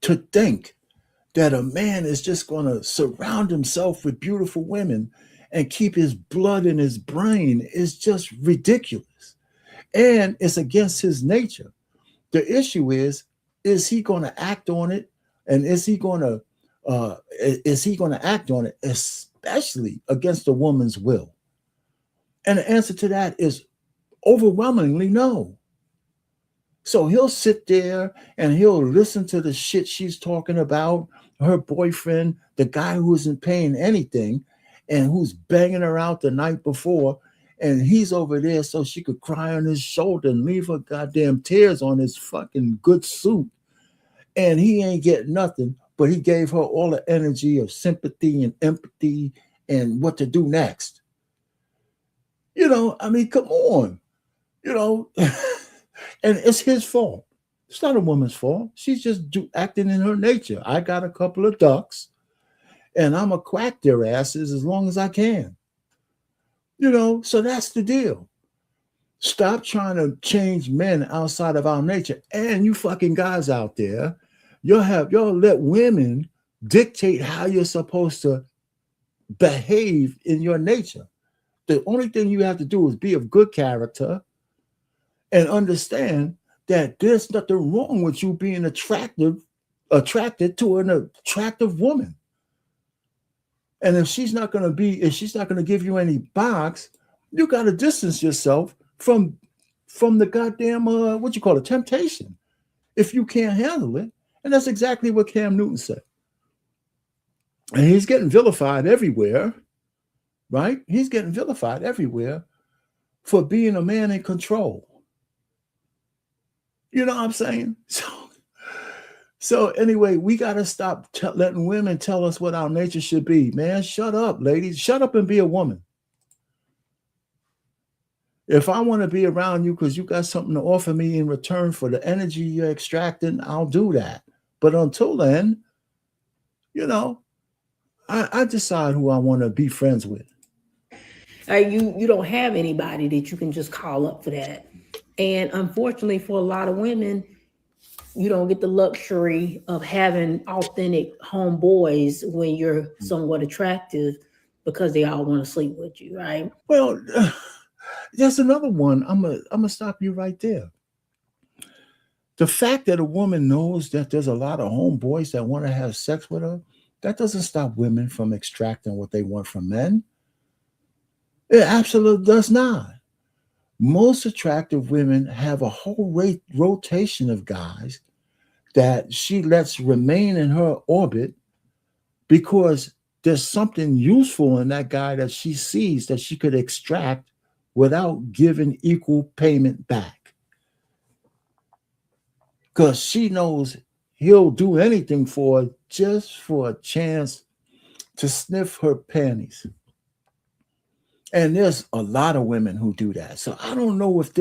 to think that a man is just going to surround himself with beautiful women and keep his blood in his brain is just ridiculous. And it's against his nature. The issue is he going to act on it? And is he going to act on it, especially against a woman's will? And the answer to that is overwhelmingly no. So he'll sit there and he'll listen to the shit she's talking about, her boyfriend, the guy who isn't paying anything and who's banging her out the night before, and he's over there so she could cry on his shoulder and leave her goddamn tears on his fucking good suit. And he ain't getting nothing, but he gave her all the energy of sympathy and empathy and what to do next. Come on, and it's his fault. It's not a woman's fault. She's just acting in her nature. I got a couple of ducks and I'm going to quack their asses as long as I can. So that's the deal. Stop trying to change men outside of our nature. And you fucking guys out there, y'all let women dictate how you're supposed to behave in your nature. The only thing you have to do is be of good character and understand that there's nothing wrong with you being attracted to an attractive woman. And if she's not going to give you any box, you got to distance yourself from the goddamn what you call it, temptation, if you can't handle it. And that's exactly what Cam Newton said. And he's getting vilified everywhere, right? He's getting vilified everywhere for being a man in control. You know what I'm saying? So anyway, we got to stop letting women tell us what our nature should be. Man, shut up, ladies. Shut up and be a woman. If I want to be around you because you got something to offer me in return for the energy you're extracting, I'll do that. But until then, you know, I decide who I want to be friends with. You don't have anybody that you can just call up for that. And unfortunately for a lot of women, you don't get the luxury of having authentic homeboys when you're somewhat attractive because they all want to sleep with you, right? Well, that's another one. I'm gonna stop you right there. The fact that a woman knows that there's a lot of homeboys that want to have sex with her, that doesn't stop women from extracting what they want from men. It absolutely does not. Most attractive women have a whole rotation of guys that she lets remain in her orbit because there's something useful in that guy that she sees that she could extract without giving equal payment back. Because she knows he'll do anything for her just for a chance to sniff her panties. And there's a lot of women who do that. So I don't know if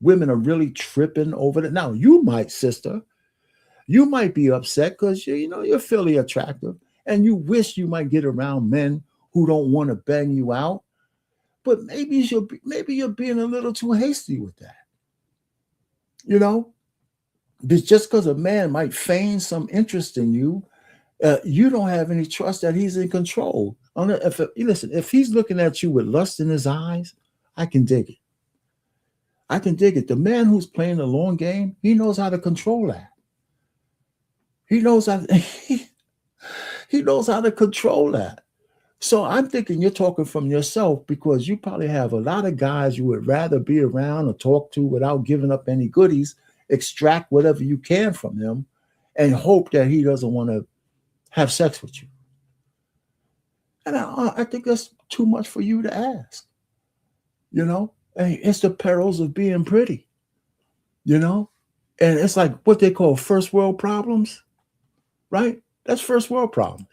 women are really tripping over that. Now, you might, sister, you might be upset because you're fairly attractive and you wish you might get around men who don't want to bang you out. But maybe you're being a little too hasty with that. You know, just because a man might feign some interest in you, you don't have any trust that he's in control. If he's looking at you with lust in his eyes, I can dig it. I can dig it. The man who's playing the long game, he knows how to control that. He knows how he knows how to control that. So I'm thinking you're talking from yourself because you probably have a lot of guys you would rather be around or talk to without giving up any goodies, extract whatever you can from him, and hope that he doesn't want to have sex with you. And I think that's too much for you to ask. It's the perils of being pretty, and it's like what they call first world problems, right? That's first world problems.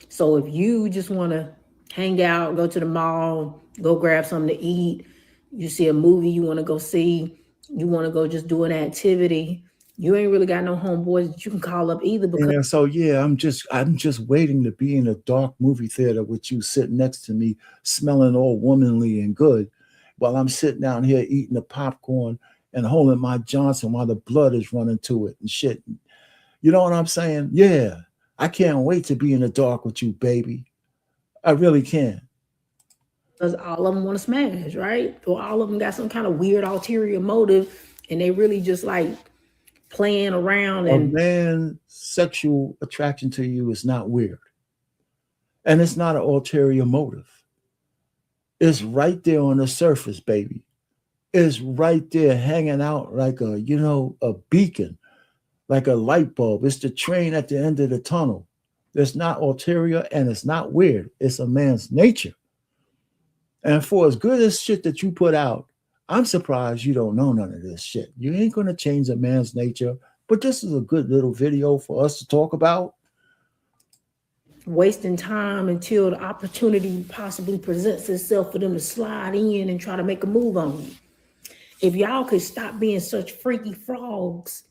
So if you just want to hang out, go to the mall, go grab something to eat, you see a movie you want to go see, you want to go just do an activity, you ain't really got no homeboys that you can call up either. Because I'm just waiting to be in a dark movie theater with you sitting next to me, smelling all womanly and good, while I'm sitting down here eating the popcorn and holding my Johnson while the blood is running to it and shit. You know what I'm saying? Yeah, I can't wait to be in the dark with you, baby. I really can. Because all of them want to smash, right? Or all of them got some kind of weird ulterior motive, and they really just like playing around. A man's sexual attraction to you is not weird. And it's not an ulterior motive. It's right there on the surface, baby. It's right there hanging out like a beacon, like a light bulb. It's the train at the end of the tunnel. It's not ulterior and it's not weird. It's a man's nature. And for as good as shit that you put out, I'm surprised you don't know none of this shit. You ain't going to change a man's nature, but this is a good little video for us to talk about. Wasting time until the opportunity possibly presents itself for them to slide in and try to make a move on you. If y'all could stop being such freaky frogs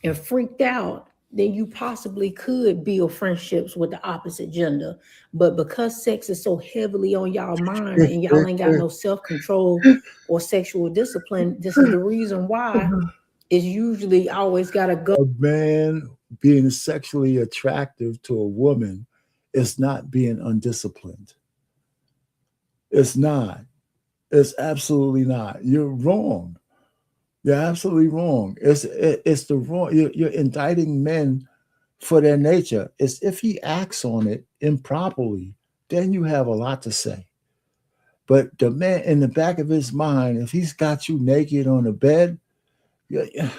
and freaked out, then you possibly could build friendships with the opposite gender. But because sex is so heavily on y'all mind and y'all ain't got no self-control or sexual discipline, this is the reason why it's usually always got to go. A man being sexually attractive to a woman is not being undisciplined. It's not. It's absolutely not. You're wrong. You're absolutely wrong. It's the wrong. You're indicting men for their nature. Is if he acts on it improperly, then you have a lot to say. But the man in the back of his mind, if he's got you naked on the bed, yeah,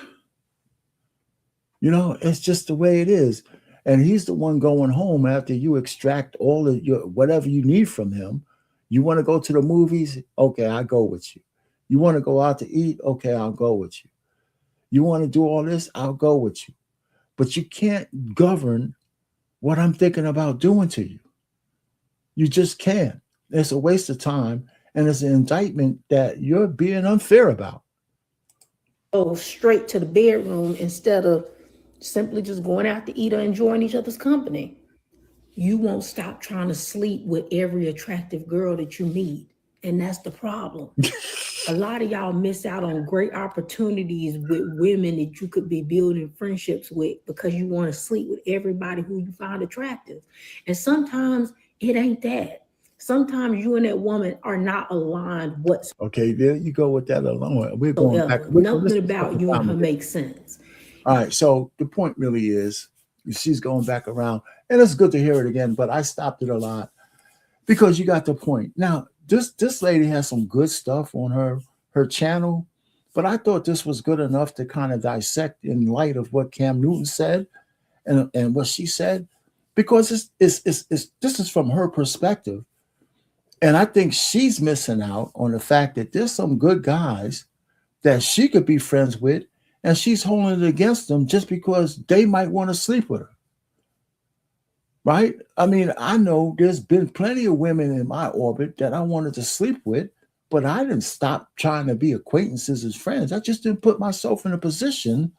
you know, it's just the way it is. And he's the one going home after you extract all of your whatever you need from him. You want to go to the movies? Okay, I'll go with you. You want to go out to eat? Okay, I'll go with you. You want to do all this? I'll go with you. But you can't govern what I'm thinking about doing to you. You just can't. It's a waste of time, and it's an indictment that you're being unfair about. Go straight to the bedroom instead of simply just going out to eat or enjoying each other's company. You won't stop trying to sleep with every attractive girl that you meet. And that's the problem. A lot of y'all miss out on great opportunities with women that you could be building friendships with because you want to sleep with everybody who you find attractive. And sometimes it ain't that. Sometimes you and that woman are not aligned whatsoever. Okay, there you go with that alone. We're going back. Nothing about you and her makes sense. All right, so the point really is she's going back around, and it's good to hear it again, but I stopped it a lot because you got the point. Now, this lady has some good stuff on her channel, but I thought this was good enough to kind of dissect in light of what Cam Newton said and what she said, because this is from her perspective. And I think she's missing out on the fact that there's some good guys that she could be friends with, and she's holding it against them just because they might want to sleep with her. Right? I mean, I know there's been plenty of women in my orbit that I wanted to sleep with, but I didn't stop trying to be acquaintances as friends. I just didn't put myself in a position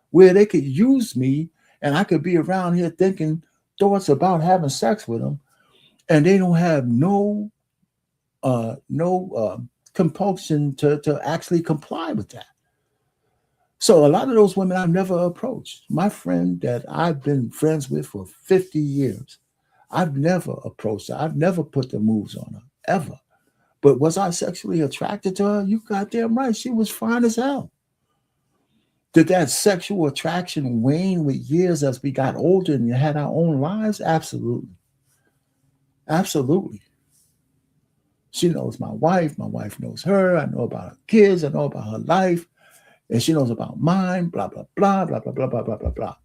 where they could use me and I could be around here thinking thoughts about having sex with them, and they don't have no compulsion to actually comply with that. So a lot of those women I've never approached. My friend that I've been friends with for 50 years, I've never approached her. I've never put the moves on her, ever. But was I sexually attracted to her? You goddamn right. She was fine as hell. Did that sexual attraction wane with years as we got older and had our own lives? Absolutely. Absolutely. She knows my wife knows her, I know about her kids, I know about her life, and she knows about mine, blah, blah, blah, blah, blah, blah, blah, blah, blah, blah.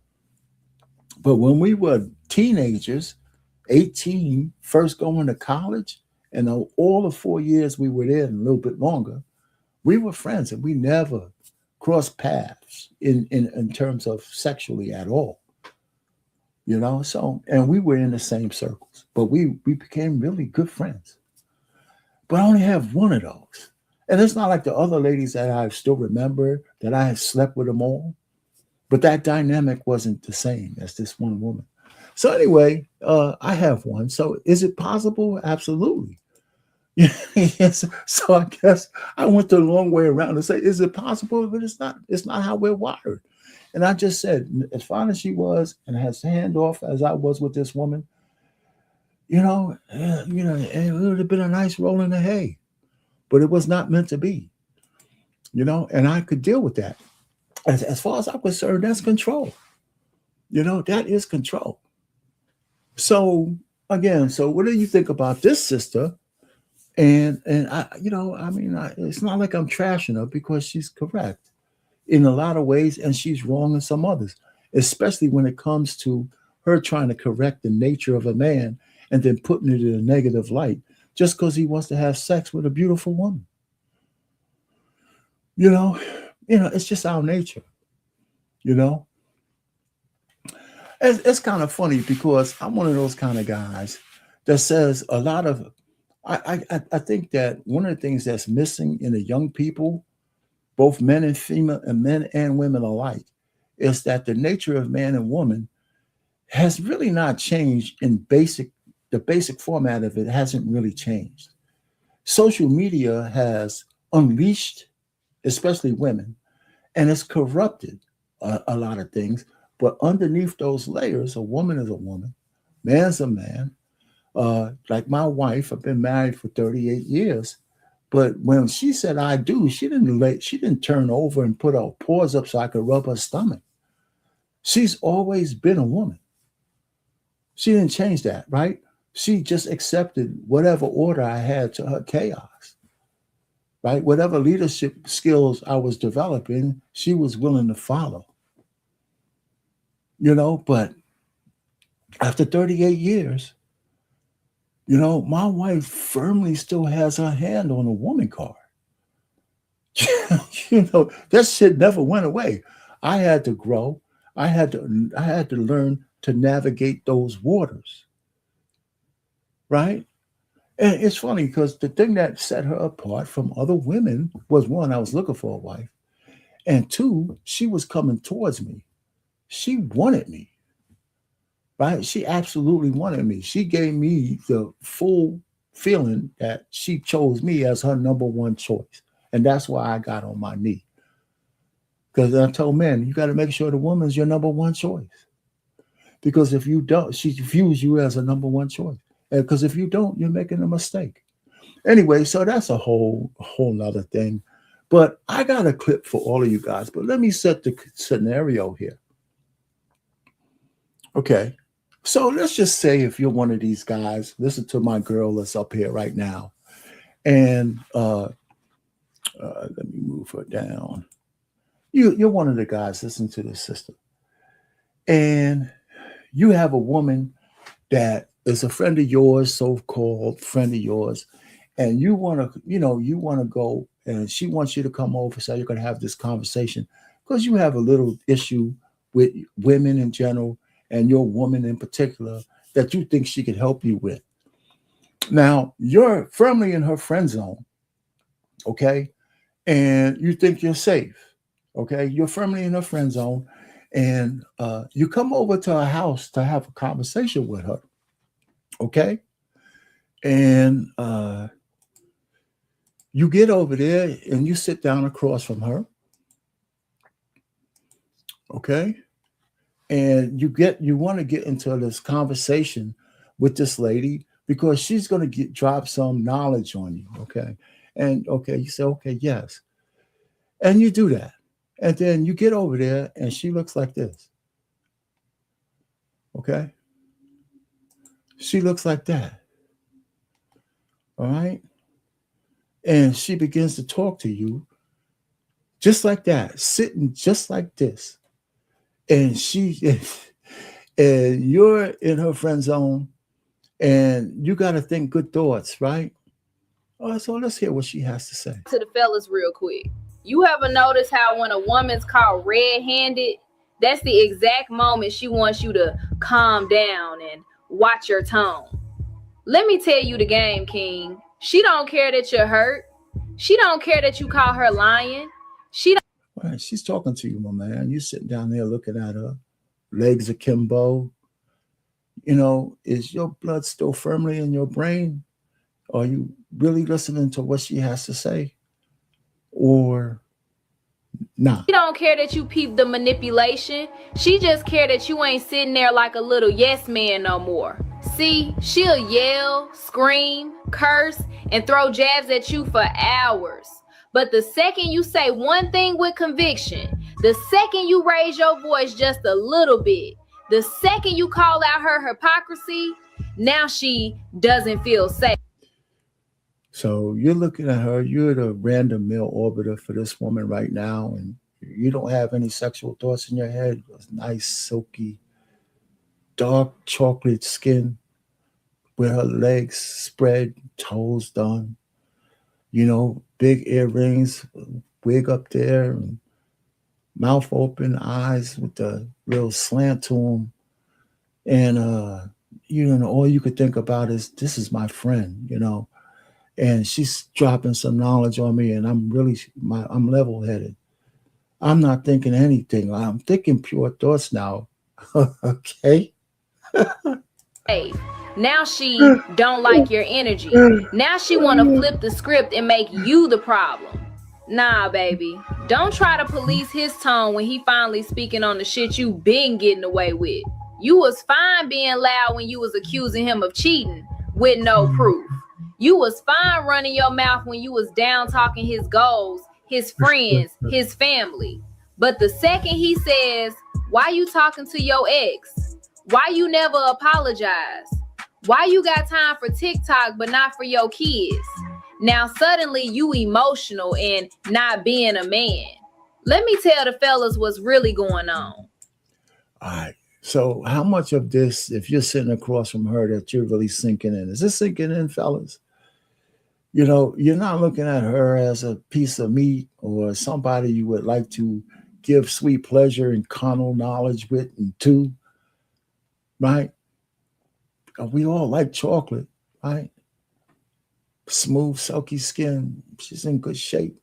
But when we were teenagers, 18, first going to college, and all the 4 years we were there and a little bit longer, we were friends and we never crossed paths in terms of sexually at all. You know, so, and we were in the same circles, but we became really good friends. But I only have one of those. And it's not like the other ladies that I still remember that I have slept with them all. But that dynamic wasn't the same as this one woman. So anyway, I have one. So is it possible? Absolutely. Yes. So I guess I went the long way around to say, is it possible? But it's not how we're wired. And I just said, as fine as she was and as handoff as I was with this woman, it would have been a nice roll in the hay, but it was not meant to be, and I could deal with that. As far as I'm concerned, that's control. That is control. So again, what do you think about this sister? And it's not like I'm trashing her because she's correct in a lot of ways and she's wrong in some others, especially when it comes to her trying to correct the nature of a man and then putting it in a negative light just because he wants to have sex with a beautiful woman. It's just our nature. It's kind of funny because I'm one of those kind of guys that says a lot of, I think that one of the things that's missing in the young people, both men and female and men and women alike, is that the nature of man and woman has really not changed in the basic format of it hasn't really changed. Social media has unleashed, especially women, and it's corrupted a lot of things. But underneath those layers, a woman is a woman, man's a man. Like my wife, I've been married for 38 years. But when she said I do, she didn't turn over and put her paws up so I could rub her stomach. She's always been a woman. She didn't change that, right? She just accepted whatever order I had to her chaos, right? Whatever leadership skills I was developing, she was willing to follow, but after 38 years, my wife firmly still has her hand on a woman card. That shit never went away. I had to grow. I had to learn to navigate those waters. Right? And it's funny because the thing that set her apart from other women was, one, I was looking for a wife. And two, she was coming towards me. She wanted me. Right? She absolutely wanted me. She gave me the full feeling that she chose me as her number one choice. And that's why I got on my knee. Because I told men, you got to make sure the woman's your number one choice. Because if you don't, she views you as a number one choice. Because if you don't, you're making a mistake. Anyway, so that's a whole nother thing. But I got a clip for all of you guys. But let me set the scenario here. Okay. So let's just say if you're one of these guys, listen to my girl that's up here right now. And let me move her down. You're one of the guys, listen to this sister. And you have a woman that is a friend of yours, so-called friend of yours, and you want to go, and she wants you to come over so you can have this conversation because you have a little issue with women in general and your woman in particular that you think she could help you with. Now, you're firmly in her friend zone, okay? And you think you're safe, okay? You're firmly in her friend zone, and you come over to her house to have a conversation with her, okay? And you get over there and you sit down across from her, okay? And you want to get into this conversation with this lady because she's going to drop some knowledge on you, okay? And okay, you say, okay, yes. And you do that. And then you get over there and she looks like this, okay? She looks like that, all right? And she begins to talk to you just like that, sitting just like this. And and you're in her friend zone and you got to think good thoughts, right? All right, so let's hear what she has to say. To the fellas real quick. You ever notice how when a woman's caught red-handed, that's the exact moment she wants you to calm down and watch your tone. Let me tell you the game, King. She don't care that you're hurt. She don't care that you call her lying. Right, she's talking to you, my man. You sitting down there looking at her, legs akimbo. Is your blood still firmly in your brain? Are you really listening to what she has to say? Or not? She don't care that you peep the manipulation. She just care that you ain't sitting there like a little yes man no more. See, she'll yell, scream, curse, and throw jabs at you for hours. But the second you say one thing with conviction, the second you raise your voice just a little bit, the second you call out her hypocrisy, now she doesn't feel safe. So you're looking at her, you're the random male orbiter for this woman right now, and you don't have any sexual thoughts in your head. Nice, silky, dark chocolate skin with her legs spread, toes done, big earrings, wig up there, and mouth open, eyes with the little slant to them. And, all you could think about is, this is my friend, and she's dropping some knowledge on me, and I'm level-headed. I'm not thinking anything. I'm thinking pure thoughts now. Okay? Now she don't like your energy. Now she want to flip the script and make you the problem. Nah, baby. Don't try to police his tone when he finally speaking on the shit you been getting away with. You was fine being loud when you was accusing him of cheating with no proof. You was fine running your mouth when you was down talking his goals, his friends, his family. But the second he says, Why you talking to your ex? Why you never apologize? Why you got time for TikTok but not for your kids? Now suddenly you emotional and not being a man. Let me tell the fellas what's really going on. All right. So how much of this, if you're sitting across from her, that you're really sinking in? Is this sinking in, fellas? You know, you're not looking at her as a piece of meat or somebody you would like to give sweet pleasure and carnal knowledge with and to, right? We all like chocolate, right? Smooth, silky skin. She's in good shape.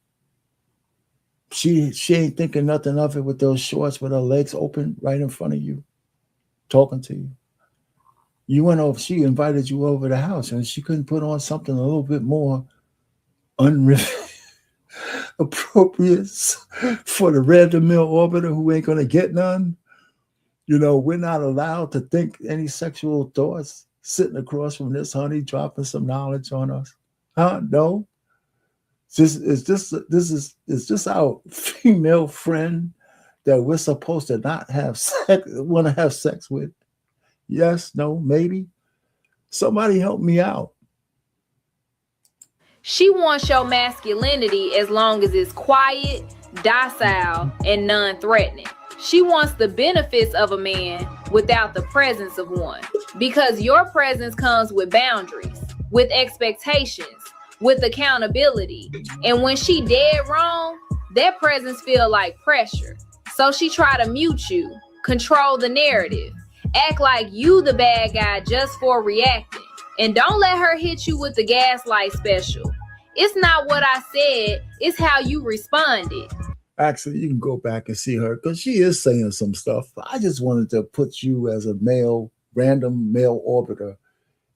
She ain't thinking nothing of it with those shorts with her legs open right in front of you, talking to you. You went over, she invited you over the house and she couldn't put on something a little bit more appropriate for the red-to-mill orbiter who ain't gonna get none. You know, we're not allowed to think any sexual thoughts sitting across from this honey dropping some knowledge on us. Huh? No. Is this our female friend that we're supposed to not have sex, want to have sex with? Yes, no, maybe. Somebody help me out. She wants your masculinity as long as it's quiet, docile, and non-threatening. She wants the benefits of a man without the presence of one. Because your presence comes with boundaries, with expectations, with accountability. And when she dead wrong, that presence feel like pressure. So she try to mute you, control the narrative, act like you the bad guy just for reacting. And don't let her hit you with the gaslight special. It's not what I said, it's how you responded. Actually, you can go back and see her because she is saying some stuff. I just wanted to put you as a male, random male orbiter.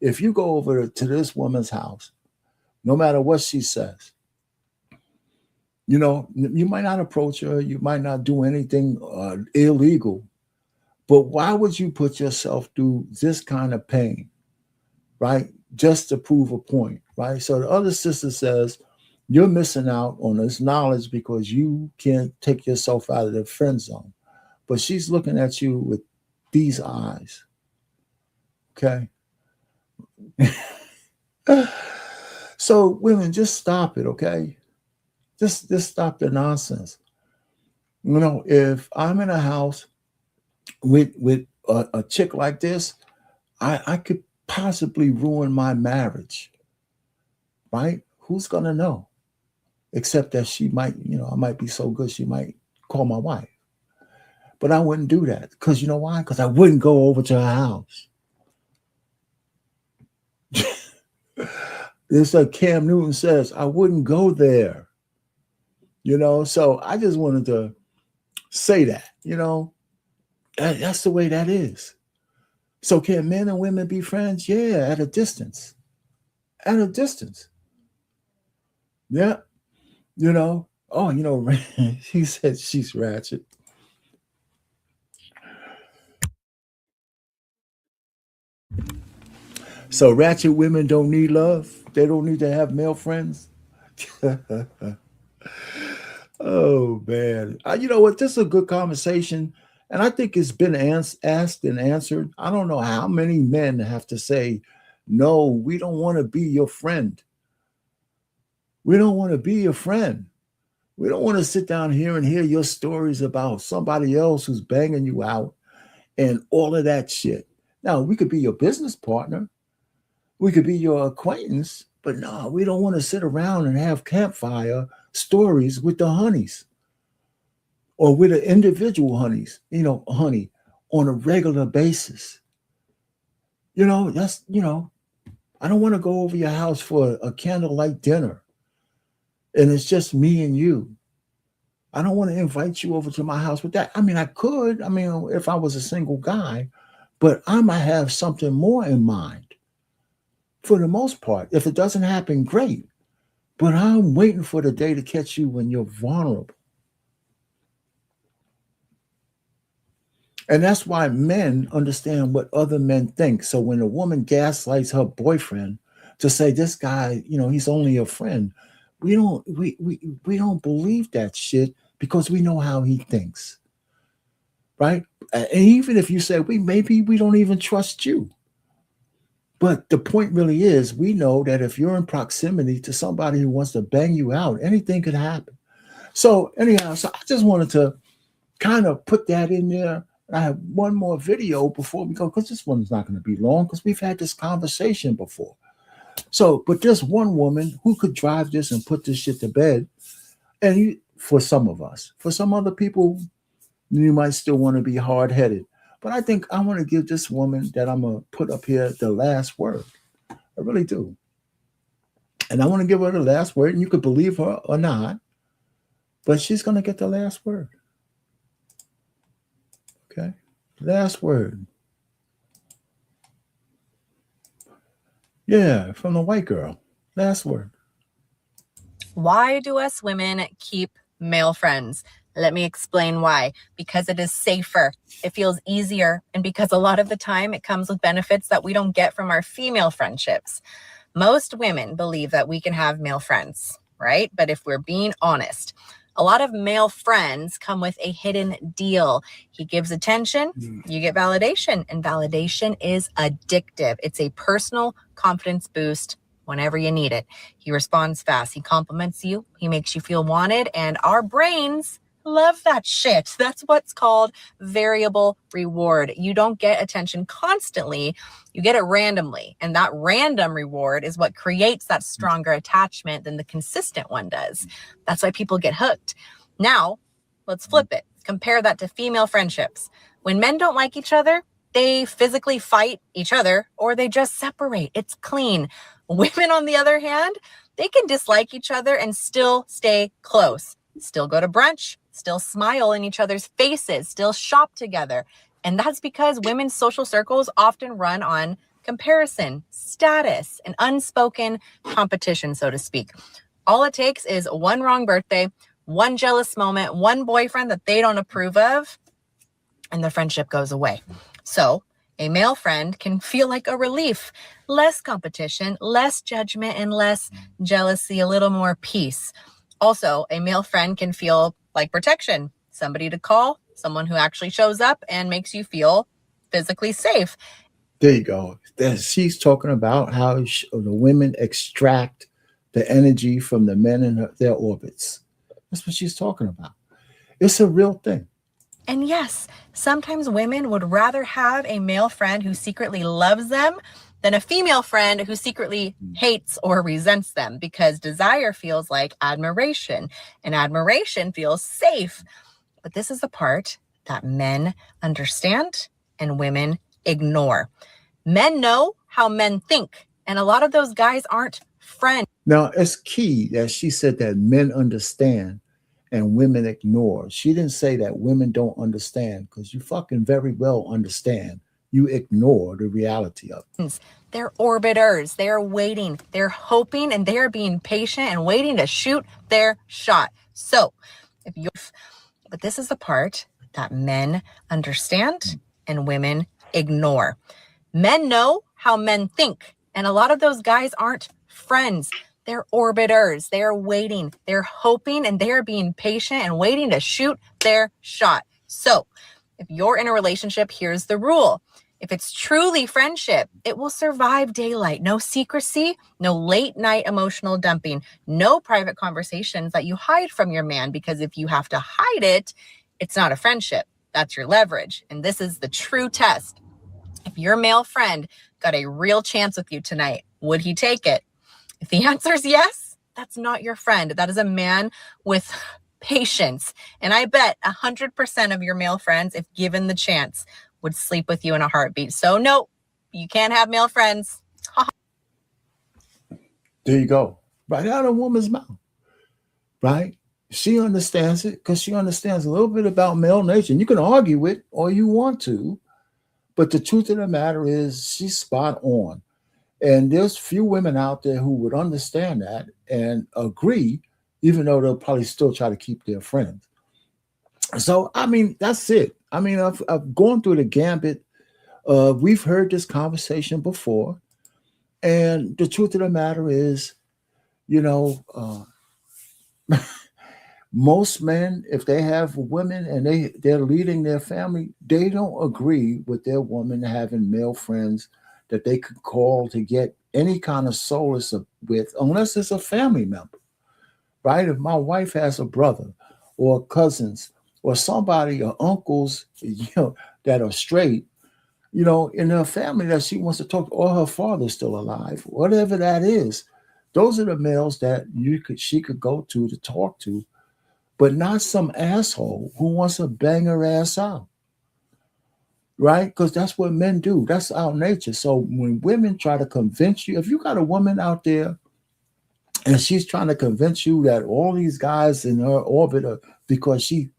If you go over to this woman's house, no matter what she says, you know, you might not approach her, you might not do anything illegal, but why would you put yourself through this kind of pain, right? Just to prove a point, right? So the other sister says, you're missing out on this knowledge because you can't take yourself out of the friend zone. But she's looking at you with these eyes, okay? So women, just stop it, okay? Just stop the nonsense. You know, if I'm in a house with a chick like this, I could possibly ruin my marriage, right? Who's gonna know? Except that she might, you know, I might be so good she might call my wife. But I wouldn't do that because you know why? Because I wouldn't go over to her house. It's like Cam Newton says, I wouldn't go there. You know, so I just wanted to say that, you know, that's the way that is. So can men and women be friends? Yeah, at a distance. At a distance. Yeah. You know, oh, you know, he said she's ratchet. So ratchet women don't need love. They don't need to have male friends. Oh man, you know what? This is a good conversation, and I think it's been asked and answered. I don't know how many men have to say, "No, we don't want to be your friend. We don't want to be your friend. We don't want to sit down here and hear your stories about somebody else who's banging you out and all of that shit." Now, we could be your business partner. We could be your acquaintance, but no, we don't want to sit around and have campfire stories with the honeys or with the individual honeys, you know, honey, on a regular basis. You know, that's, you know, I don't want to go over your house for a candlelight dinner and it's just me and you. I don't want to invite you over to my house with that. I mean, I could, if I was a single guy, but I might have something more in mind. For the most part, if it doesn't happen, great. But I'm waiting for the day to catch you when you're vulnerable. And that's why men understand what other men think. So when a woman gaslights her boyfriend to say this guy, you know, he's only a friend, we don't believe that shit because we know how he thinks. Right? and even if you say maybe we don't even trust you. But the point really is, we know that if you're in proximity to somebody who wants to bang you out, anything could happen. So anyhow, so I just wanted to kind of put that in there. I have one more video before we go, because this one's not going to be long, because we've had this conversation before. So, but there's one woman who could drive this and put this shit to bed. And for some of us, for some other people, you might still want to be hard-headed. But I think I want to give this woman that I'm going to put up here the last word. I really do. And I want to give her the last word, and you could believe her or not, but she's going to get the last word. Okay? Last word. Yeah, from the white girl. Last word. Why do us women keep male friends? Let me explain why. Because it is safer, it feels easier, and because a lot of the time it comes with benefits that we don't get from our female friendships. Most women believe that we can have male friends, right? But if we're being honest, a lot of male friends come with a hidden deal. He gives attention, you get validation, and validation is addictive. It's a personal confidence boost whenever you need it. He responds fast. He compliments you. He makes you feel wanted, and our brains love that shit. That's what's called variable reward. You don't get attention constantly. You get it randomly. And that random reward is what creates that stronger attachment than the consistent one does. That's why people get hooked. Now, let's flip it. Compare that to female friendships. When men don't like each other, they physically fight each other or they just separate. It's clean. Women, on the other hand, they can dislike each other and still stay close. Still go to brunch, still smile in each other's faces, still shop together. And that's because women's social circles often run on comparison, status, and unspoken competition, so to speak. All it takes is one wrong birthday, one jealous moment, one boyfriend that they don't approve of, and the friendship goes away. So a male friend can feel like a relief, less competition, less judgment, and less jealousy, a little more peace. Also, a male friend can feel like protection, somebody to call, someone who actually shows up and makes you feel physically safe. There you go. She's talking about how the women extract the energy from the men in their orbits. That's what she's talking about. It's a real thing. And yes, sometimes women would rather have a male friend who secretly loves them than a female friend who secretly hates or resents them, because desire feels like admiration and admiration feels safe. But this is the part that men understand and women ignore. Men know how men think, and a lot of those guys aren't friends. Now, it's key that she said that men understand and women ignore. She didn't say that women don't understand, because you fucking very well understand. You ignore the reality of it. They're orbiters. They're waiting. They're hoping, and they're being patient and waiting to shoot their shot. So, but this is the part that men understand and women ignore. Men know how men think, and a lot of those guys aren't friends. They're orbiters. They're waiting. They're hoping, and they're being patient and waiting to shoot their shot. So, if you're in a relationship, here's the rule. If it's truly friendship, it will survive daylight. No secrecy, no late night emotional dumping, no private conversations that you hide from your man, because if you have to hide it, it's not a friendship. That's your leverage. And this is the true test. If your male friend got a real chance with you tonight, would he take it? If the answer is yes, that's not your friend. That is a man with patience. And I bet 100% of your male friends, if given the chance, would sleep with you in a heartbeat. So no, you can't have male friends. There you go. Right out of a woman's mouth. Right? She understands it because she understands a little bit about male nature. You can argue it all you want to, but the truth of the matter is she's spot on. And there's few women out there who would understand that and agree, even though they'll probably still try to keep their friends. So, I mean, that's it. I mean, I've gone through the gambit. We've heard this conversation before. And the truth of the matter is, you know, Most men, if they have women and they're leading their family, they don't agree with their woman having male friends that they could call to get any kind of solace with, unless it's a family member, right? If my wife has a brother or cousins or somebody or uncles, that are straight, in her family that she wants to talk to, or her father's still alive, whatever that is, those are the males that she could go to talk to, but not some asshole who wants to bang her ass out, right? Because that's what men do. That's our nature. So when women try to convince you, if you got a woman out there and she's trying to convince you that all these guys in her orbit are because she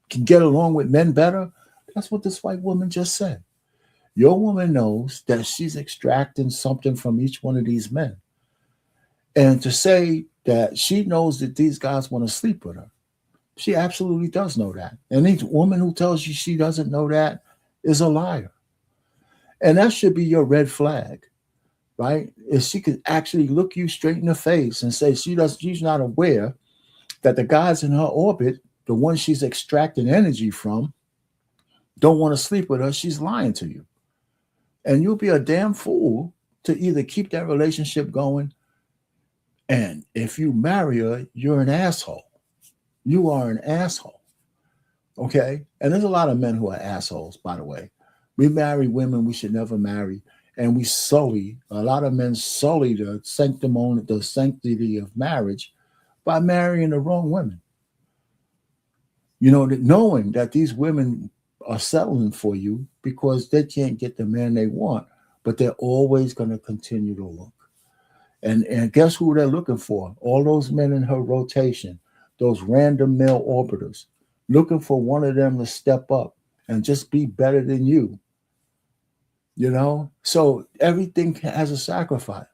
can get along with men better, that's what this white woman just said. Your woman knows that she's extracting something from each one of these men. And to say that she knows that these guys want to sleep with her, she absolutely does know that. And each woman who tells you she doesn't know that is a liar. And that should be your red flag, right? If she could actually look you straight in the face and say she's not aware that the guys in her orbit, the ones she's extracting energy from, don't want to sleep with her, she's lying to you. And you'll be a damn fool to either keep that relationship going, and if you marry her, you're an asshole. You are an asshole. Okay? And there's a lot of men who are assholes, by the way. We marry women we should never marry, and a lot of men sully the sanctity of marriage by marrying the wrong women. Knowing that these women are settling for you because they can't get the man they want, but they're always going to continue to look. And guess who they're looking for? All those men in her rotation, those random male orbiters, looking for one of them to step up and just be better than you. So everything has a sacrifice.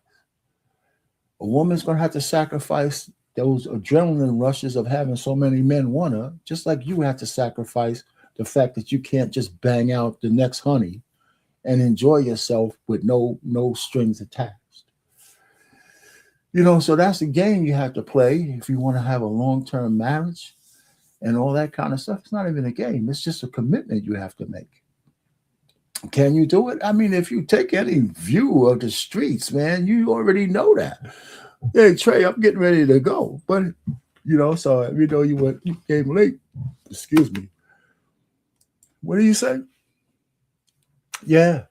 A woman's going to have to sacrifice those adrenaline rushes of having so many men want her, just like you have to sacrifice the fact that you can't just bang out the next honey and enjoy yourself with no strings attached. So that's the game you have to play if you want to have a long-term marriage and all that kind of stuff. It's not even a game. It's just a commitment you have to make. Can you do it? I mean, if you take any view of the streets, man, you already know that. Hey, Trey, I'm getting ready to go. But, so you came late. Excuse me. What do you say? Yeah,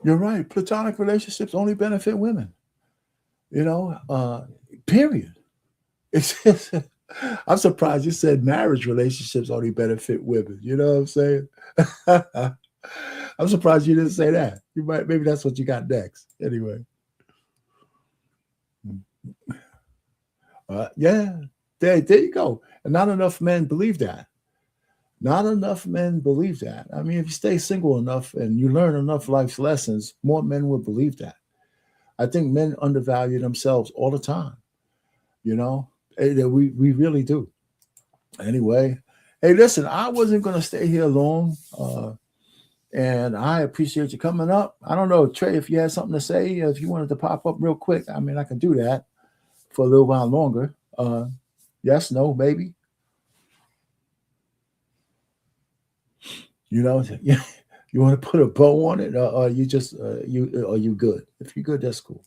you're right. Platonic relationships only benefit women. Period. It's just, I'm surprised you said marriage relationships only benefit women. You know what I'm saying? I'm surprised you didn't say that. Maybe that's what you got next. Anyway. Yeah, there you go. And not enough men believe that. Not enough men believe that. I mean, if you stay single enough and you learn enough life's lessons, more men will believe that. I think men undervalue themselves all the time. We really do. Anyway, hey, listen, I wasn't going to stay here long. And I appreciate you coming up. I don't know, Trey, if you had something to say, if you wanted to pop up real quick, I mean, I can do that for a little while longer. Yes, no, maybe. You want to put a bow on it, or you just are you good? If you're good, that's cool.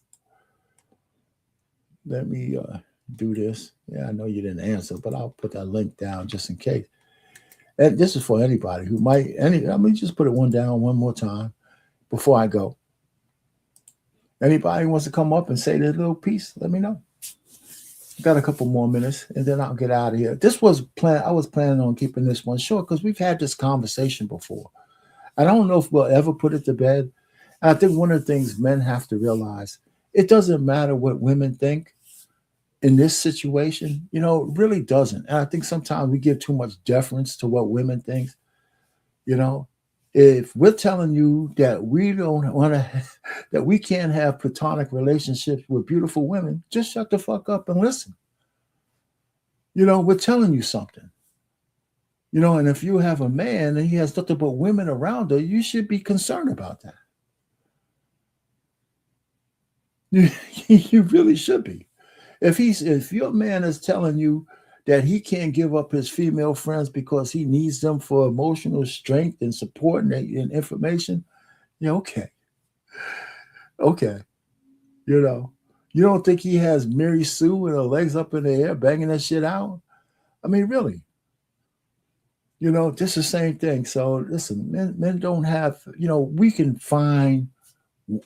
Let me do this. Yeah, I know you didn't answer, but I'll put that link down just in case. And this is for anybody who might. Let me just put it down one more time before I go. Anybody who wants to come up and say their little piece, let me know. Got a couple more minutes, and then I'll get out of here. I was planning on keeping this one short because we've had this conversation before. I don't know if we'll ever put it to bed. And I think one of the things men have to realize, it doesn't matter what women think in this situation. It really doesn't. And I think sometimes we give too much deference to what women think. If we're telling you that we don't want to, that we can't have platonic relationships with beautiful women, just shut the fuck up and listen. We're telling you something. And if you have a man and he has nothing but women around her, you should be concerned about that. You really should be. If your man is telling you that he can't give up his female friends because he needs them for emotional strength and support and information, yeah, okay. Okay. You know, you don't think he has Mary Sue with her legs up in the air banging that shit out? I mean, really. You know, just the same thing. So listen, men don't have, we can find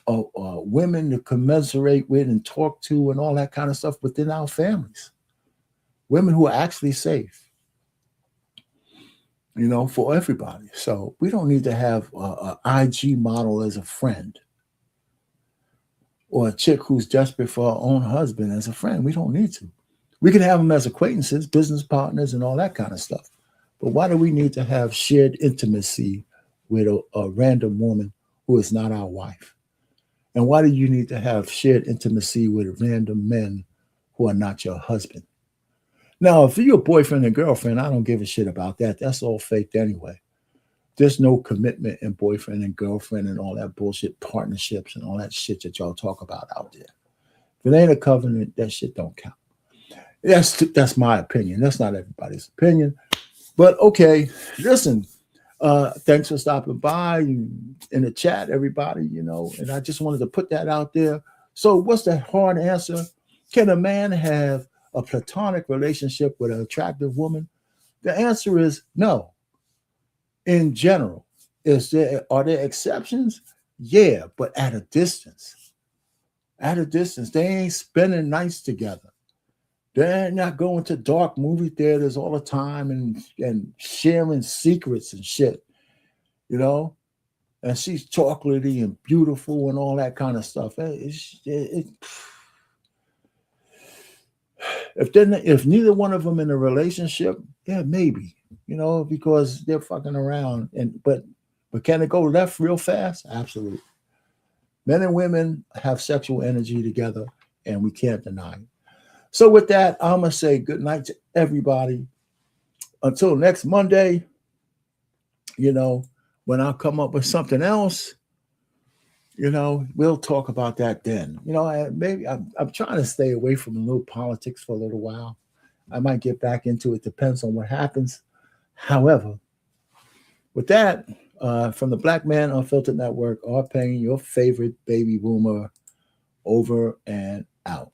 women to commiserate with and talk to and all that kind of stuff within our families. Women who are actually safe, for everybody. So we don't need to have a IG model as a friend or a chick who's desperate for her own husband as a friend. We don't need to. We can have them as acquaintances, business partners, and all that kind of stuff. But why do we need to have shared intimacy with a random woman who is not our wife? And why do you need to have shared intimacy with random men who are not your husband? Now, if you're a boyfriend and girlfriend, I don't give a shit about that. That's all faked anyway. There's no commitment in boyfriend and girlfriend and all that bullshit, partnerships and all that shit that y'all talk about out there. If it ain't a covenant, that shit don't count. That's my opinion. That's not everybody's opinion. But okay, listen, thanks for stopping by in the chat, everybody, and I just wanted to put that out there. So what's the hard answer? Can a man have a platonic relationship with an attractive woman? The answer is no. In general, are there exceptions? Yeah, but at a distance. At a distance. They ain't spending nights together. They're not going to dark movie theaters all the time and sharing secrets and shit, and she's chocolatey and beautiful and all that kind of stuff. If neither one of them in a relationship, yeah, maybe, because they're fucking around. But can it go left real fast? Absolutely. Men and women have sexual energy together, and we can't deny it. So with that, I'm going to say good night to everybody. Until next Monday, when I come up with something else, we'll talk about that then. Maybe I'm trying to stay away from a little politics for a little while. I might get back into it. Depends on what happens. However, with that, from the Black Man Unfiltered Network, R. Payne, your favorite baby boomer, over and out.